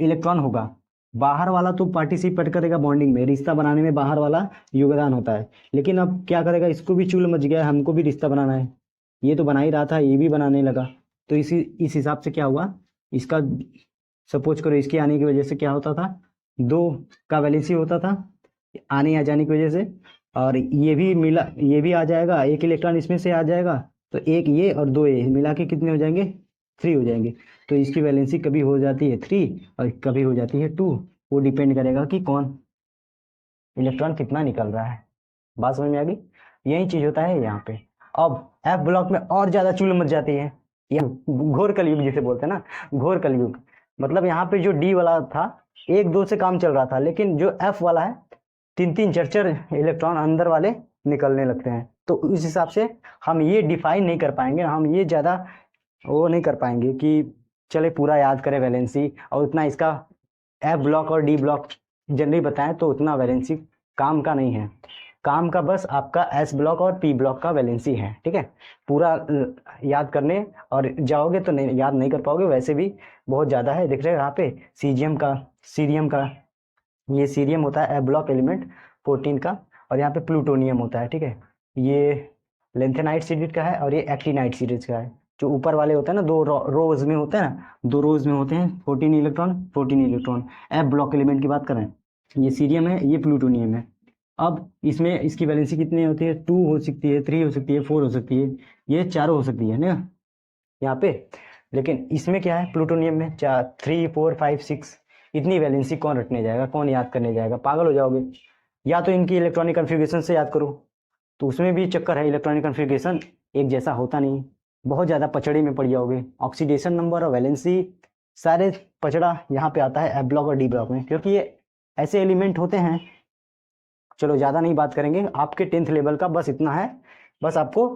A: इलेक्ट्रॉन होगा। बाहर वाला तो पार्टिसिपेट करेगा बॉन्डिंग में, रिश्ता बनाने में बाहर वाला योगदान होता है। लेकिन अब क्या करेगा, इसको भी चूल मच गया, हमको भी रिश्ता बनाना है, ये तो बना ही रहा था, ये भी बनाने लगा। तो इस हिसाब से क्या हुआ, इसका सपोज करो इसके आने की वजह से क्या होता था, 2 का वैलेंसी होता था आने आ जाने की वजह से, और ये भी मिला, ये भी आ जाएगा, एक इलेक्ट्रॉन इसमें से आ जाएगा, तो एक ये और 2 ये मिला के कितने हो जाएंगे, 3 हो जाएंगे। तो इसकी वैलेंसी कभी हो जाती है 3 और कभी हो जाती है 2, वो डिपेंड करेगा कि कौन इलेक्ट्रॉन कितना निकल रहा है। बात समझ में आ गई, यही चीज होता है यहाँ पे। अब एफ ब्लॉक में और ज्यादा चूल मच जाती है, यह घोर कलयुग जिसे बोलते हैं ना, घोर कलयुग। मतलब यहाँ पे जो डी वाला था 1 2 से काम चल रहा था, लेकिन जो एफ वाला है 3 3 4 4 इलेक्ट्रॉन अंदर वाले निकलने लगते हैं। तो इस हिसाब से हम ये डिफाइन नहीं कर पाएंगे, हम ये ज़्यादा वो नहीं कर पाएंगे कि चले पूरा याद करें वैलेंसी, और उतना इसका एफ ब्लॉक और डी ब्लॉक जनरली बताएं तो उतना वैलेंसी काम का नहीं है। काम का बस आपका एस ब्लॉक और पी ब्लॉक का वैलेंसी है, ठीक है। पूरा याद करने और जाओगे तो नहीं याद नहीं कर पाओगे, वैसे भी बहुत ज़्यादा है। देख रहे हो यहाँ पे सीरियम का ये सीरियम होता है एफ ब्लॉक एलिमेंट 14 का, और यहाँ पे प्लूटोनियम होता है, ठीक है। ये लेंथेनाइट सीरीज का है और ये एक्टिनाइट सीरीज का है। जो ऊपर वाले होते हैं ना, 2 रोज में होते हैं ना, 2 रोज में होते हैं 14 electron 14 electron, F block element की बात कर रहे हैं। ये सीरियम है, ये प्लूटोनियम है। अब इसमें इसकी वैलेंसी कितनी होती है, 2 हो सकती है, 3 हो सकती है, 4 हो सकती है, ये चारों हो सकती है ना यहाँ पे। लेकिन इसमें क्या है, प्लूटोनियम में 3 4 5 6, इतनी वैलेंसी कौन रटने जाएगा, कौन याद करने जाएगा, पागल हो जाओगे। या तो इनकी इलेक्ट्रॉनिक कन्फिग्रेशन से याद करो, तो उसमें भी चक्कर है, इलेक्ट्रॉनिक कन्फिग्रेशन एक जैसा होता नहीं, बहुत ज़्यादा पचड़े में पड़ जाओगे। ऑक्सीडेशन नंबर और वैलेंसी सारे पचड़ा यहाँ पे आता है एफ ब्लॉक और डी ब्लॉक में, क्योंकि ये ऐसे एलिमेंट होते हैं। चलो ज़्यादा नहीं बात करेंगे, आपके 10th लेवल का बस इतना है। बस आपको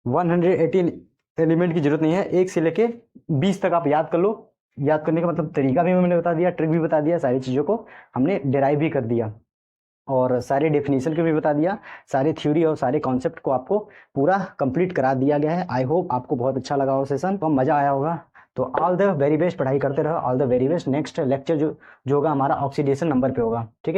A: 118 एलिमेंट की जरूरत नहीं है, 1 से लेके 20 तक आप याद कर लो। याद करने का मतलब तरीका भी मैंने बता दिया, ट्रिक भी बता दिया, सारी चीज़ों को हमने डिराइव भी कर दिया, और सारे डेफिनेशन को भी बता दिया, सारे थ्योरी और सारे कॉन्सेप्ट को आपको पूरा कंप्लीट करा दिया गया है। आई होप आपको बहुत अच्छा लगा हो सेशन, तो मज़ा आया होगा। तो ऑल द वेरी बेस्ट, पढ़ाई करते रहो, all the very best. Next lecture जो होगा हमारा ऑक्सीडेशन नंबर पे होगा, ठीक है।